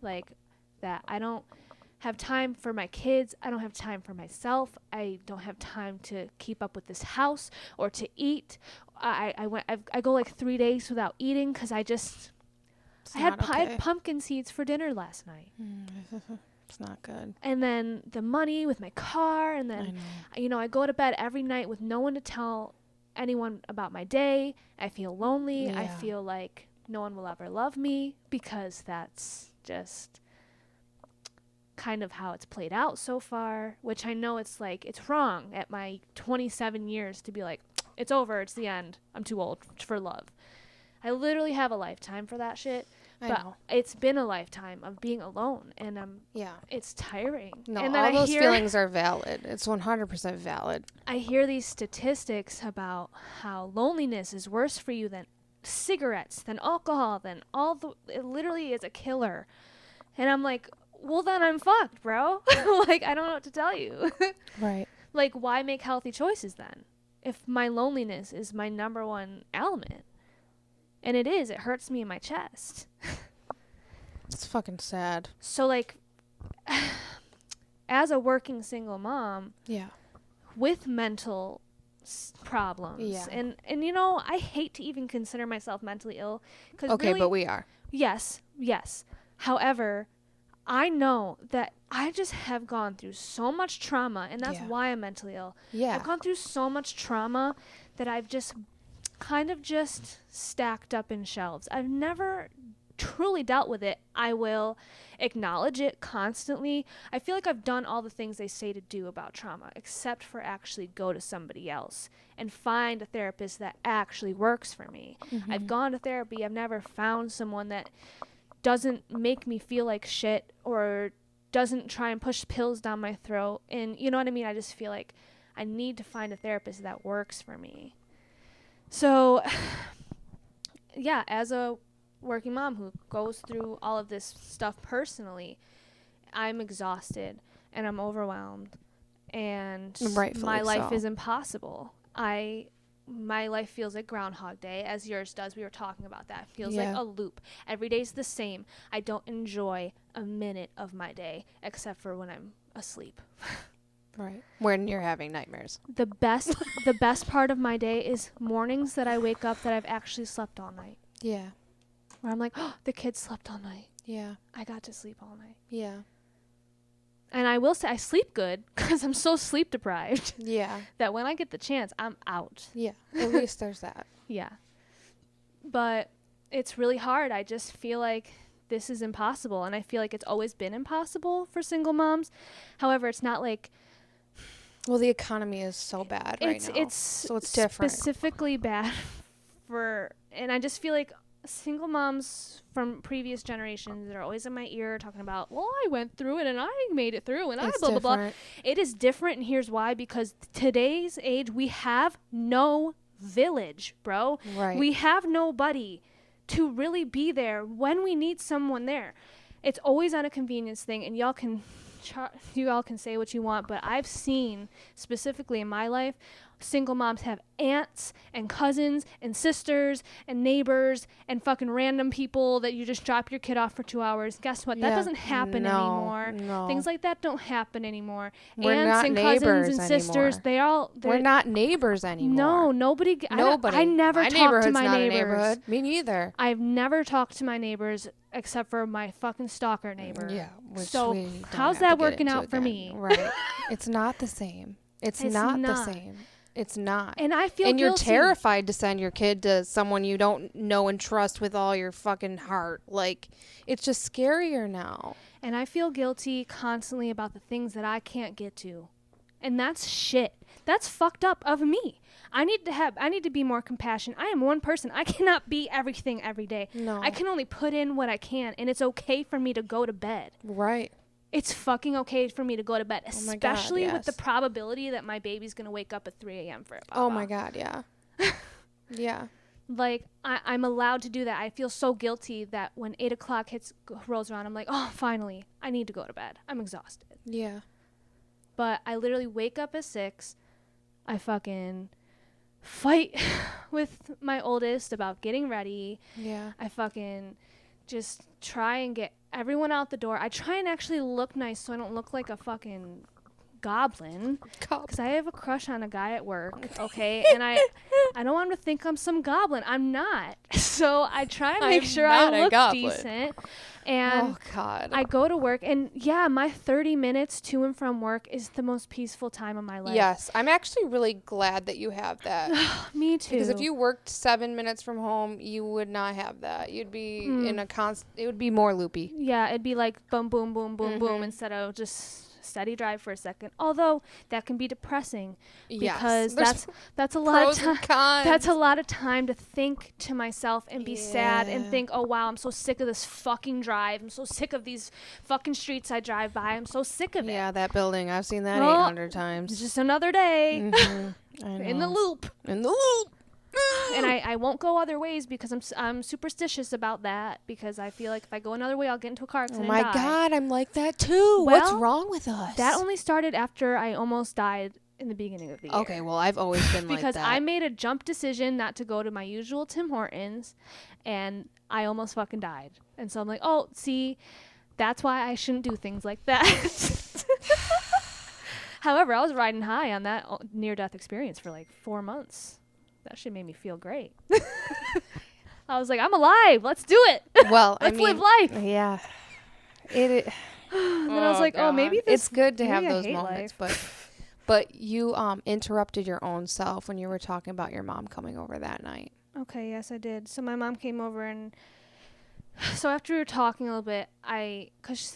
that I don't have time for my kids. I don't have time for myself. I don't have time to keep up with this house or to eat. I go 3 days without eating because I had pumpkin seeds for dinner last night. It's not good. And then the money with my car, and then I go to bed every night with no one to tell anyone about my day. I feel lonely. Yeah. I feel like no one will ever love me, because that's just kind of how it's played out so far, which I know it's wrong at my 27 years to be like, it's over, it's the end, I'm too old for love. I literally have a lifetime for that shit. But it's been a lifetime of being alone, and it's tiring. No, and all those feelings are valid. It's 100% valid. I hear these statistics about how loneliness is worse for you than cigarettes, than alcohol, than it literally is a killer. And I'm like, well, then I'm fucked, bro. I don't know what to tell you. Right. Why make healthy choices then, if my loneliness is my number one element? And it hurts me in my chest. It's fucking sad. So, as a working single mom, with mental problems, and I hate to even consider myself mentally ill. Okay, really, but we are. Yes. However, I know that I just have gone through so much trauma, and that's why I'm mentally ill. Yeah. I've gone through so much trauma that I've just kind of just stacked up in shelves. I've never truly dealt with it. I will acknowledge it constantly. I feel like I've done all the things they say to do about trauma, except for actually go to somebody else and find a therapist that actually works for me. Mm-hmm. I've gone to therapy. I've never found someone that doesn't make me feel like shit or doesn't try and push pills down my throat. And you know what I mean? I just feel like I need to find a therapist that works for me. So, as a working mom who goes through all of this stuff personally, I'm exhausted and I'm overwhelmed, and my life is impossible. My life feels like Groundhog Day, as yours does. We were talking about that. It feels like a loop. Every day's the same. I don't enjoy a minute of my day except for when I'm asleep. Right. When you're having nightmares. The best part of my day is mornings that I wake up that I've actually slept all night. Yeah. Where I'm like, oh, the kids slept all night. Yeah. I got to sleep all night. Yeah. And I will say I sleep good because I'm so sleep deprived. Yeah. That when I get the chance, I'm out. Yeah. At least there's that. Yeah. But it's really hard. I just feel like this is impossible. And I feel like it's always been impossible for single moms. However, it's not like... Well, the economy is so bad right now. So it's different. Specifically bad for... And I just feel like single moms from previous generations that are always in my ear talking about, well, I went through it and I made it through and it's I blah, different. blah, blah. It is different, and here's why. Because today's age, we have no village, bro. Right. We have nobody to really be there when we need someone there. It's always on a convenience thing, and y'all can say what you want, but I've seen, specifically in my life, single moms have aunts and cousins and sisters and neighbors and fucking random people that you just drop your kid off for 2 hours. Guess what? That doesn't happen anymore. No. Things like that don't happen anymore. We're Aunts not and neighbors cousins and sisters, anymore. We're not neighbors anymore. No, nobody. I never talk to my neighbors. Me neither. I've never talked to my neighbors except for my fucking stalker neighbor. Yeah. So how's that working out for me? Right. It's not the same. It's not the same. It's not. And I feel guilty. You're terrified to send your kid to someone you don't know and trust with all your fucking heart. Like, it's just scarier now. And I feel guilty constantly about the things that I can't get to. And that's shit. That's fucked up of me. I need to be more compassionate. I am one person. I cannot be everything every day. No. I can only put in what I can, and it's okay for me to go to bed. Right. It's fucking okay for me to go to bed, especially with the probability that my baby's going to wake up at 3 a.m. for a baba. Oh, my God, yeah. Yeah. Like, I'm allowed to do that. I feel so guilty that when 8 o'clock rolls around, I'm like, oh, finally, I need to go to bed. I'm exhausted. Yeah. But I literally wake up at 6. I fucking fight with my oldest about getting ready. Yeah. I fucking just try and get everyone out the door. I try and actually look nice so I don't look like a fucking goblin. Because I have a crush on a guy at work, okay? And I don't want him to think I'm some goblin. I'm not. So I try and make sure I look decent. And oh, God. I go to work, and yeah, my 30 minutes to and from work is the most peaceful time of my life. Yes. I'm actually really glad that you have that. Me too. Because if you worked 7 minutes from home, you would not have that. You'd be in a it would be more loopy. Yeah, it'd be like boom, boom, boom, boom, boom, instead of just steady drive for a second. Although that can be depressing because that's a lot of time. That's a lot of time to think to myself and be sad and think, oh wow, I'm so sick of this fucking drive. I'm so sick of these fucking streets I drive by. I'm so sick of it. Yeah, that building. I've seen that 800 times. It's just another day in the loop. And I won't go other ways because I'm superstitious about that, because I feel like if I go another way, I'll get into a car accident. Oh my God, I'm like that too. Well, what's wrong with us? That only started after I almost died in the beginning of the year. Okay, well, I've always been like that. Because I made a jump decision not to go to my usual Tim Hortons, and I almost fucking died. And so I'm like, oh, see, that's why I shouldn't do things like that. However, I was riding high on that near-death experience for like 4 months. That shit made me feel great. I was like, I'm alive. Let's do it. Well, let's live life. Yeah. And then I was like, God. Oh, maybe it's good to have those moments, but you interrupted your own self when you were talking about your mom coming over that night. Okay, yes, I did. So my mom came over, and so after we were talking a little bit, because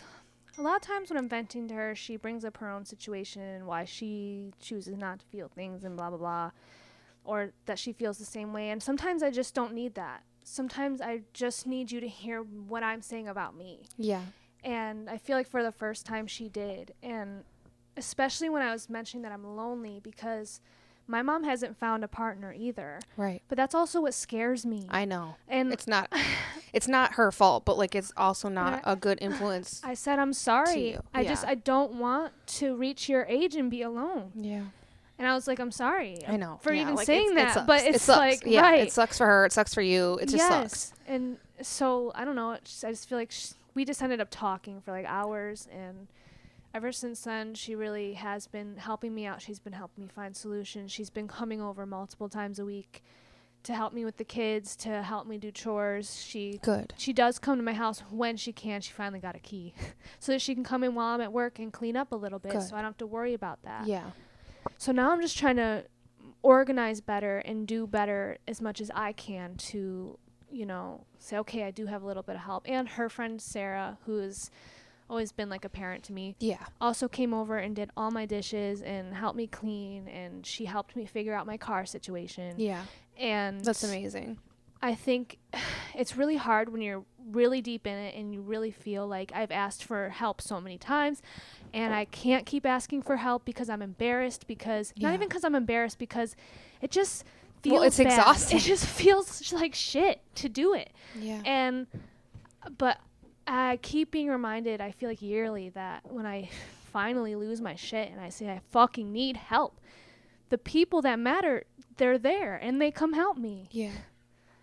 a lot of times when I'm venting to her, she brings up her own situation and why she chooses not to feel things and blah, blah, blah. Or that she feels the same way. And sometimes I just don't need that. Sometimes I just need you to hear what I'm saying about me. Yeah. And I feel like for the first time she did. And especially when I was mentioning that I'm lonely, because my mom hasn't found a partner either. Right. But that's also what scares me. I know. And it's not it's not her fault, but like it's also not a good influence. I said, I'm sorry. I don't want to reach your age and be alone. Yeah. And I was like, I'm sorry. I know. For even like saying that. But it's like, yeah, right. It sucks for her. It sucks for you. It just sucks. And so, I don't know. I just feel like we just ended up talking for like hours. And ever since then, she really has been helping me out. She's been helping me find solutions. She's been coming over multiple times a week to help me with the kids, to help me do chores. She does come to my house when she can. She finally got a key so that she can come in while I'm at work and clean up a little bit. So I don't have to worry about that. Yeah. So now I'm just trying to organize better and do better as much as I can to, say, okay, I do have a little bit of help. And her friend Sarah, who has always been like a parent to me, also came over and did all my dishes and helped me clean, and she helped me figure out my car situation. Yeah. And that's amazing. I think it's really hard when you're really deep in it and you really feel like I've asked for help so many times and I can't keep asking for help because I'm embarrassed, because not even because I'm embarrassed, because it just feels it's bad. Exhausting. It just feels like shit to do it. Yeah. But I keep being reminded, I feel like yearly, that when I finally lose my shit and I say I fucking need help, the people that matter, they're there and they come help me. Yeah.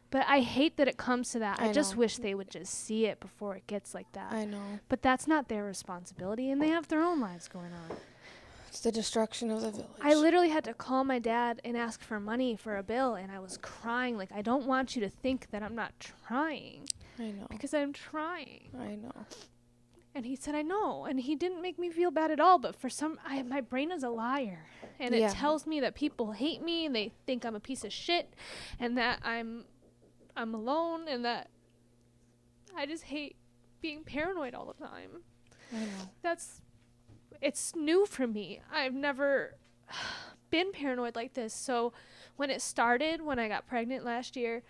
But I hate that it comes to that. I just know. wish they would just see it before it gets like that. I know. But that's not their responsibility, and they have their own lives going on. It's the destruction of the village. I literally had to call my dad and ask for money for a bill, and I was crying. Like, I don't want you to think that I'm not trying. I know. Because I'm trying. I know. And he said, I know. And he didn't make me feel bad at all. But for my brain is a liar. And it tells me that people hate me, and they think I'm a piece of shit, and that I'm alone, and that I just hate being paranoid all the time. I know. It's new for me. I've never been paranoid like this. So when it started, when I got pregnant last year,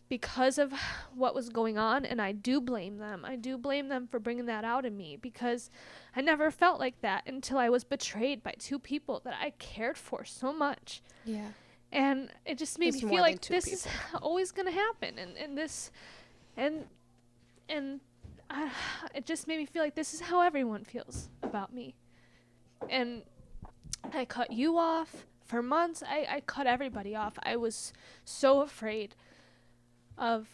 because of what was going on, and I do blame them. I do blame them for bringing that out in me, because I never felt like that until I was betrayed by two people that I cared for so much. Yeah. And it just made me feel like this is always going to happen. It just made me feel like this is how everyone feels about me. And I cut you off for months. I cut everybody off. I was so afraid of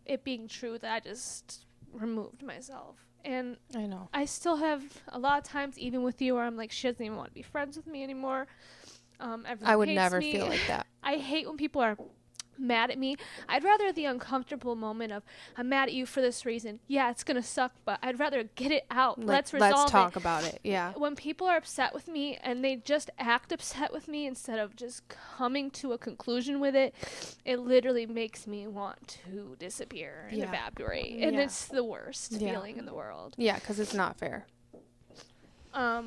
it being true that I just removed myself. And I know. I still have a lot of times, even with you, where I'm like, she doesn't even want to be friends with me anymore. I would never feel like that. I hate when people are mad at me. I'd rather the uncomfortable moment of, I'm mad at you for this reason. Yeah, it's going to suck, but I'd rather get it out. Let's resolve it. Let's talk about it. Yeah. When people are upset with me and they just act upset with me instead of just coming to a conclusion with it, it literally makes me want to disappear and evaporate. And it's the worst feeling in the world. Yeah, because it's not fair.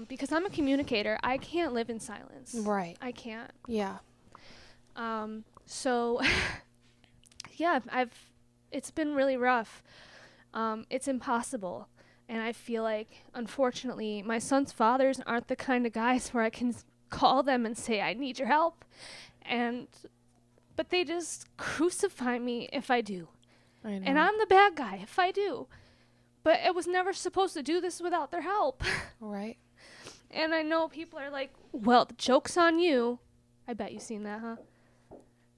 Because I'm a communicator, I can't live in silence. Right. I can't. Yeah. So, yeah, it's been really rough. It's impossible. And I feel like, unfortunately, my son's fathers aren't the kind of guys where I can call them and say, I need your help. But they just crucify me if I do. I know. And I'm the bad guy if I do. But I was never supposed to do this without their help. Right. And I know people are like, well, the joke's on you. I bet you've seen that, huh?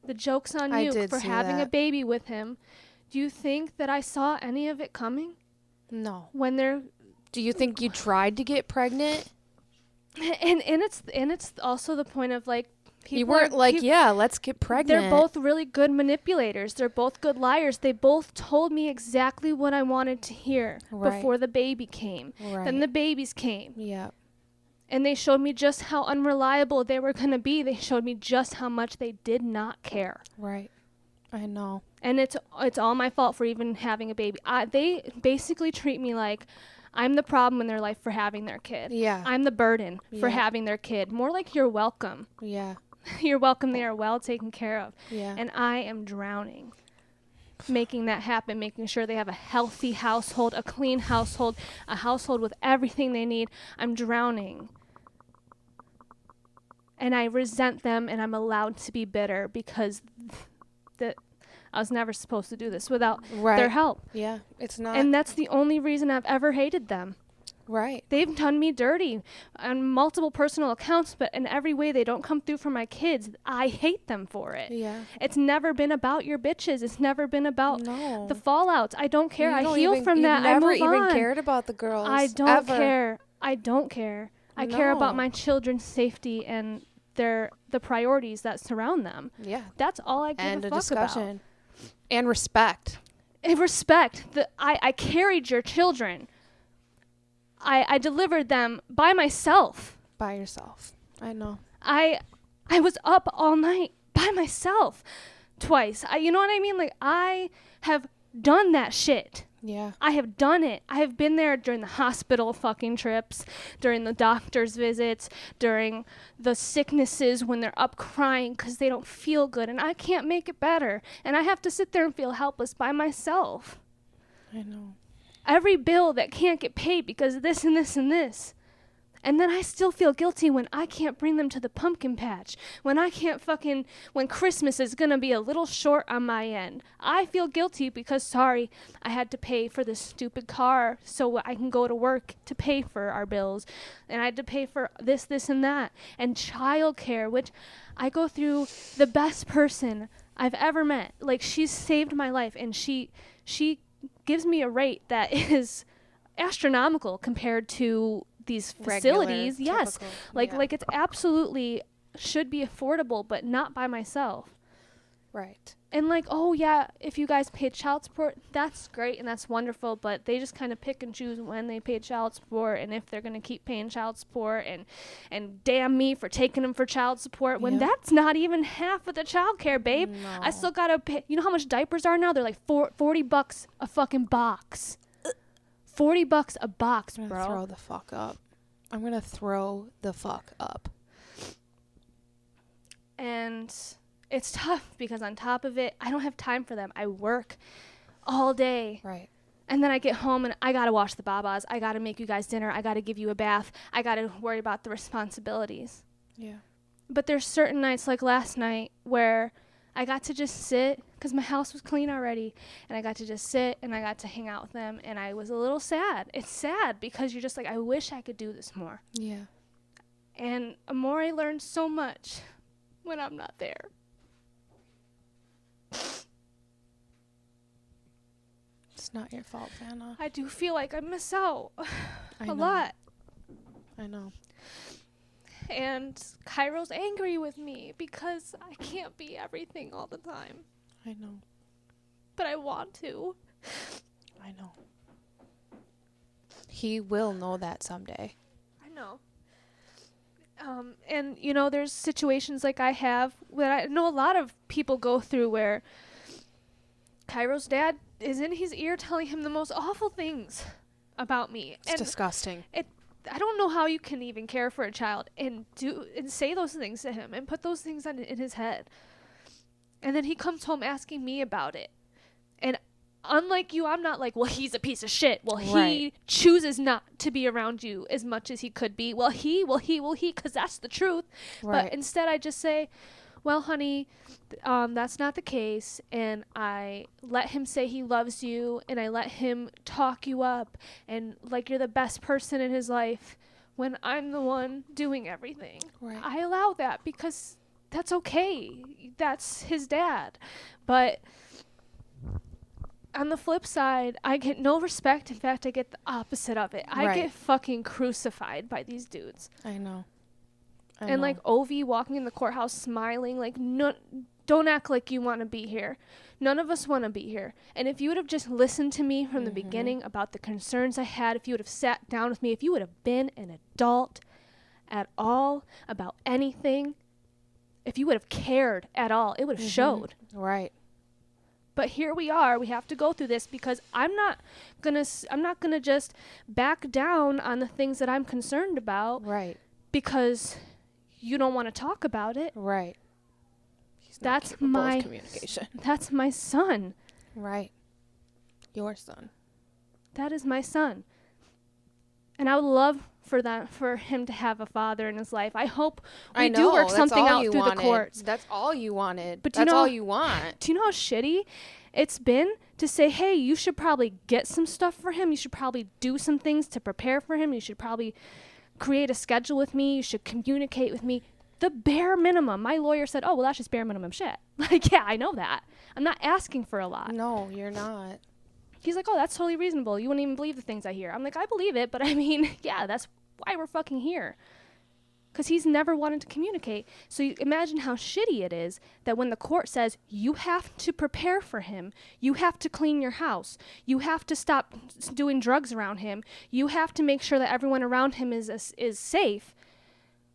The joke's on you for having a baby with him. Do you think that I saw any of it coming? No. Do you think you tried to get pregnant? And it's also the point of like, you weren't like, yeah, let's get pregnant. They're both really good manipulators. They're both good liars. They both told me exactly what I wanted to hear before the baby came. Right. Then the babies came. Yeah. And they showed me just how unreliable they were going to be. They showed me just how much they did not care. Right. I know. And it's all my fault for even having a baby. They basically treat me like I'm the problem in their life for having their kid. Yeah. I'm the burden for having their kid. More like you're welcome. Yeah. You're welcome. They are well taken care of. Yeah. And I am drowning. Making that happen, making sure they have a healthy household, a clean household, a household with everything they need. I'm drowning. And I resent them, and I'm allowed to be bitter because I was never supposed to do this without their help. Yeah, it's not. And that's the only reason I've ever hated them. Right. They've done me dirty on multiple personal accounts, but in every way they don't come through for my kids. I hate them for it. Yeah. It's never been about your bitches. It's never been about the fallouts. I don't care. I heal from that. I move on. Never even cared about the girls. I don't care. I don't care. I care about No. my children's safety and the priorities that surround them. Yeah. That's all I give a fuck discussion. about. And respect. And respect. I carried your children. I delivered them by myself. By yourself. I know. I was up all night by myself twice. You know what I mean? Like, I have done that shit. Yeah. I have done it. I have been there during the hospital fucking trips, during the doctor's visits, during the sicknesses when they're up crying because they don't feel good and I can't make it better. And I have to sit there and feel helpless by myself. I know. Every bill that can't get paid because of this and this and this. And then I still feel guilty when I can't bring them to the pumpkin patch. When I can't when Christmas is going to be a little short on my end. I feel guilty because, sorry, I had to pay for this stupid car so I can go to work to pay for our bills. And I had to pay for this, and that. And childcare, which I go through the best person I've ever met. Like, she's saved my life, and she gives me a rate that is astronomical compared to these facilities. Regular, yes, typical, like it's absolutely should be affordable, but not by myself. Right. And like, oh yeah, if you guys pay child support, that's great and that's wonderful, but they just kind of pick and choose when they pay child support and if they're going to keep paying child support, and damn me for taking them for child support when that's not even half of the child care, babe. No. I still got to pay. You know how much diapers are now? They're like $40 a fucking box. $40 a box, I'm bro. gonna throw the fuck up. I'm gonna throw the fuck up. And it's tough because on top of it, I don't have time for them. I work all day. Right. And then I get home and I gotta wash the babas. I gotta make you guys dinner. I gotta give you a bath. I gotta worry about the responsibilities. Yeah. But there's certain nights like last night where I got to just sit because my house was clean already, and I got to just sit and I got to hang out with them, and I was a little sad. It's sad because you're just like, I wish I could do this more. Yeah. And Amore learned so much when I'm not there. It's not your fault, Vanna. I do feel like I miss out a lot. I know. And Cairo's angry with me because I can't be everything all the time. I know. But I want to. I know. He will know that someday. I know. And, you know, there's situations like I have that I know a lot of people go through where Cairo's dad is in his ear telling him the most awful things about me. It's disgusting. I don't know how you can even care for a child and say those things to him and put those things in his head. And then he comes home asking me about it. And unlike you, I'm not like, well, he's a piece of shit. Well, he chooses not to be around you as much as he could be. Well, he, because that's the truth. Right. But instead I just say, well, honey, that's not the case. And I let him say he loves you, and I let him talk you up and like you're the best person in his life when I'm the one doing everything. Right. I allow that because that's okay. That's his dad. But on the flip side, I get no respect. In fact, I get the opposite of it. I get fucking crucified by these dudes. I know. And like Ovi walking in the courthouse smiling, like, no, don't act like you want to be here. None of us want to be here. And if you would have just listened to me from the beginning about the concerns I had, if you would have sat down with me, if you would have been an adult at all about anything, if you would have cared at all, it would have showed. Right. But here we are. We have to go through this because I'm not gonna just back down on the things that I'm concerned about. Right. Because you don't want to talk about it. Right. That's my communication. That's my son. Right. Your son. That is my son. And I would love for him to have a father in his life. I hope we do work something out through the courts. That's all you wanted. But that's all you want. Do you know how shitty it's been to say, hey, you should probably get some stuff for him. You should probably do some things to prepare for him. You should probably create a schedule with me. You should communicate with me. The bare minimum. My lawyer said, oh, well, that's just bare minimum shit. Like, yeah, I know that. I'm not asking for a lot. No, you're not. He's like, oh, that's totally reasonable. You wouldn't even believe the things I hear. I'm like, I believe it, but I mean, yeah, that's why we're fucking here. Because he's never wanted to communicate. So you imagine how shitty it is that when the court says you have to prepare for him, you have to clean your house, you have to stop doing drugs around him, you have to make sure that everyone around him is safe.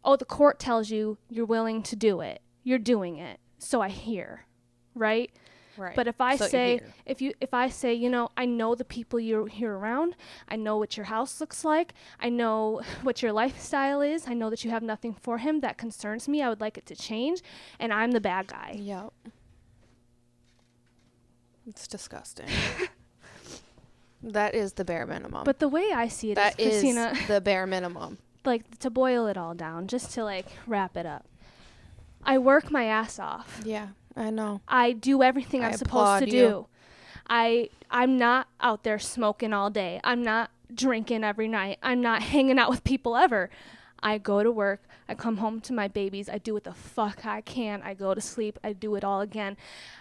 Oh, the court tells you you're willing to do it. You're doing it. So I hear, right? Right. But if I say, you know, I know the people you're around, I know what your house looks like, I know what your lifestyle is, I know that you have nothing for him that concerns me, I would like it to change, and I'm the bad guy. Yep. It's disgusting. That is the bare minimum. But the way I see it is, Christina, the bare minimum. Like, to boil it all down, just to, like, wrap it up. I work my ass off. Yeah. I know. I do everything I'm supposed to do. I'm not out there smoking all day. I'm not drinking every night. I'm not hanging out with people ever. I go to work. I come home to my babies. I do what the fuck I can. I go to sleep. I do it all again.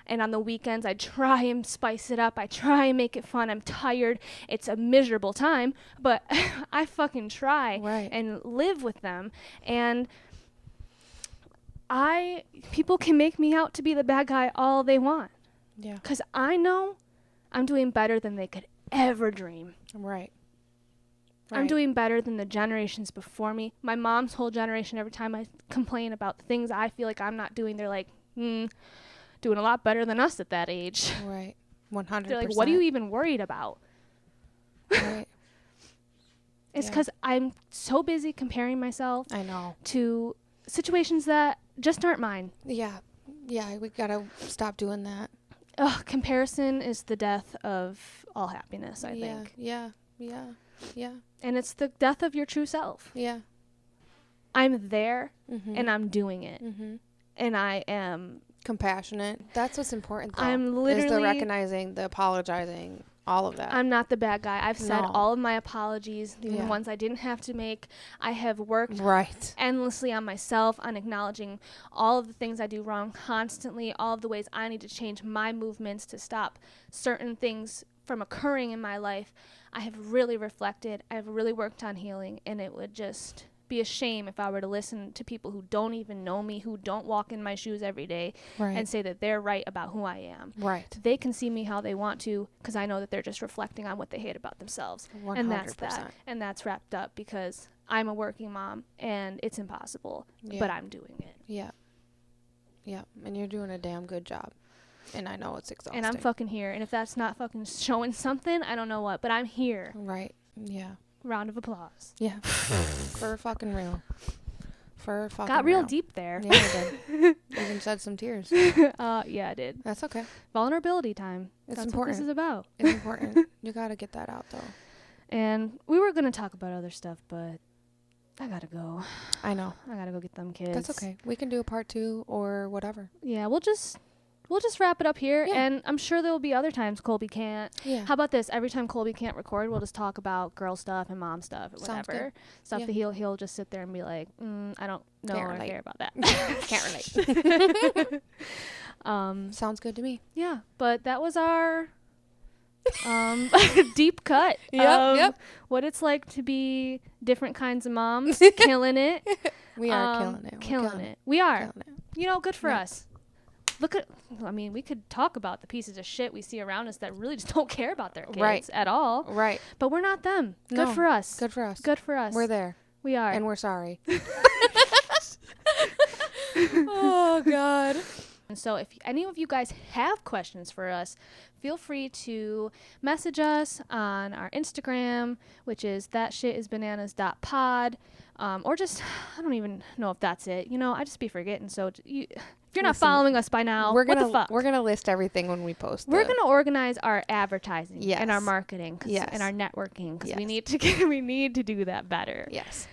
And on the weekends, I try and spice it up. I try and make it fun. I'm tired. It's a miserable time, but I fucking try and live with them. And people can make me out to be the bad guy all they want. Yeah. Because I know I'm doing better than they could ever dream. Right. I'm doing better than the generations before me. My mom's whole generation, every time I complain about the things I feel like I'm not doing, they're like, doing a lot better than us at that age. Right. 100%. They're like, what are you even worried about? Right. It's because I'm so busy comparing myself to situations that just aren't mine. Yeah. Yeah, we gotta stop doing that. Comparison is the death of all happiness, I think. Yeah. And it's the death of your true self. Yeah. I'm there, and I'm doing it. And I am compassionate. That's what's important, though. I'm literally... is the recognizing, the apologizing, all of that. I'm not the bad guy. I've said all of my apologies, even the ones I didn't have to make. I have worked endlessly on myself, on acknowledging all of the things I do wrong constantly, all of the ways I need to change my movements to stop certain things from occurring in my life. I have really reflected. I have really worked on healing, and it would just be a shame if I were to listen to people who don't even know me, who don't walk in my shoes every day, and say that they're right about who I am. Right. They can see me how they want to, because I know that they're just reflecting on what they hate about themselves. 100%. And that's that. And that's wrapped up because I'm a working mom, and it's impossible, but I'm doing it. Yeah. Yeah. And you're doing a damn good job. And I know it's exhausting. And I'm fucking here. And if that's not fucking showing something, I don't know what. But I'm here. Right. Yeah. Round of applause. Yeah. For fucking real. For fucking got real deep there. Yeah, I did. Even shed some tears. Yeah, I did. That's okay. Vulnerability time. That's important. What this is about. It's important. You got to get that out, though. And we were going to talk about other stuff, but I got to go. I know. I got to go get them kids. That's okay. We can do a part 2 or whatever. Yeah, we'll just wrap it up here, and I'm sure there will be other times Colby can't. Yeah. How about this? Every time Colby can't record, we'll just talk about girl stuff and mom stuff or whatever. Stuff that he'll just sit there and be like, I don't know or care about that. Can't relate. Sounds good to me. Yeah, but that was our deep cut of what it's like to be different kinds of moms, killing it. We are killing it. Killing it. We are. Killing it. You know, good for us. We could talk about the pieces of shit we see around us that really just don't care about their kids at all. Right. But we're not them. Good for us. Good for us. Good for us. We're there. We are. And we're sorry. Oh, God. And so if any of you guys have questions for us, feel free to message us on our Instagram, which is thatshitisbananas.pod. Or just, I don't even know if that's it. I just be forgetting. So if you're not following us by now, what the fuck? We're going to list everything when we post. We're going to organize our advertising and our marketing and our networking because we need to do that better. Yes.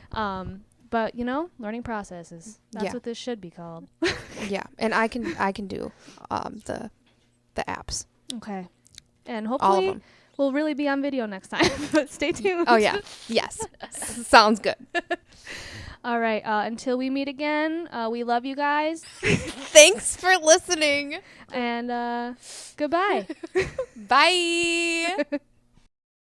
But learning processes. That's what this should be called. Yeah, and I can do the apps. Okay. And hopefully we'll really be on video next time. But stay tuned. Oh yeah. Yes. Sounds good. All right. Until we meet again, we love you guys. Thanks for listening. And goodbye. Bye.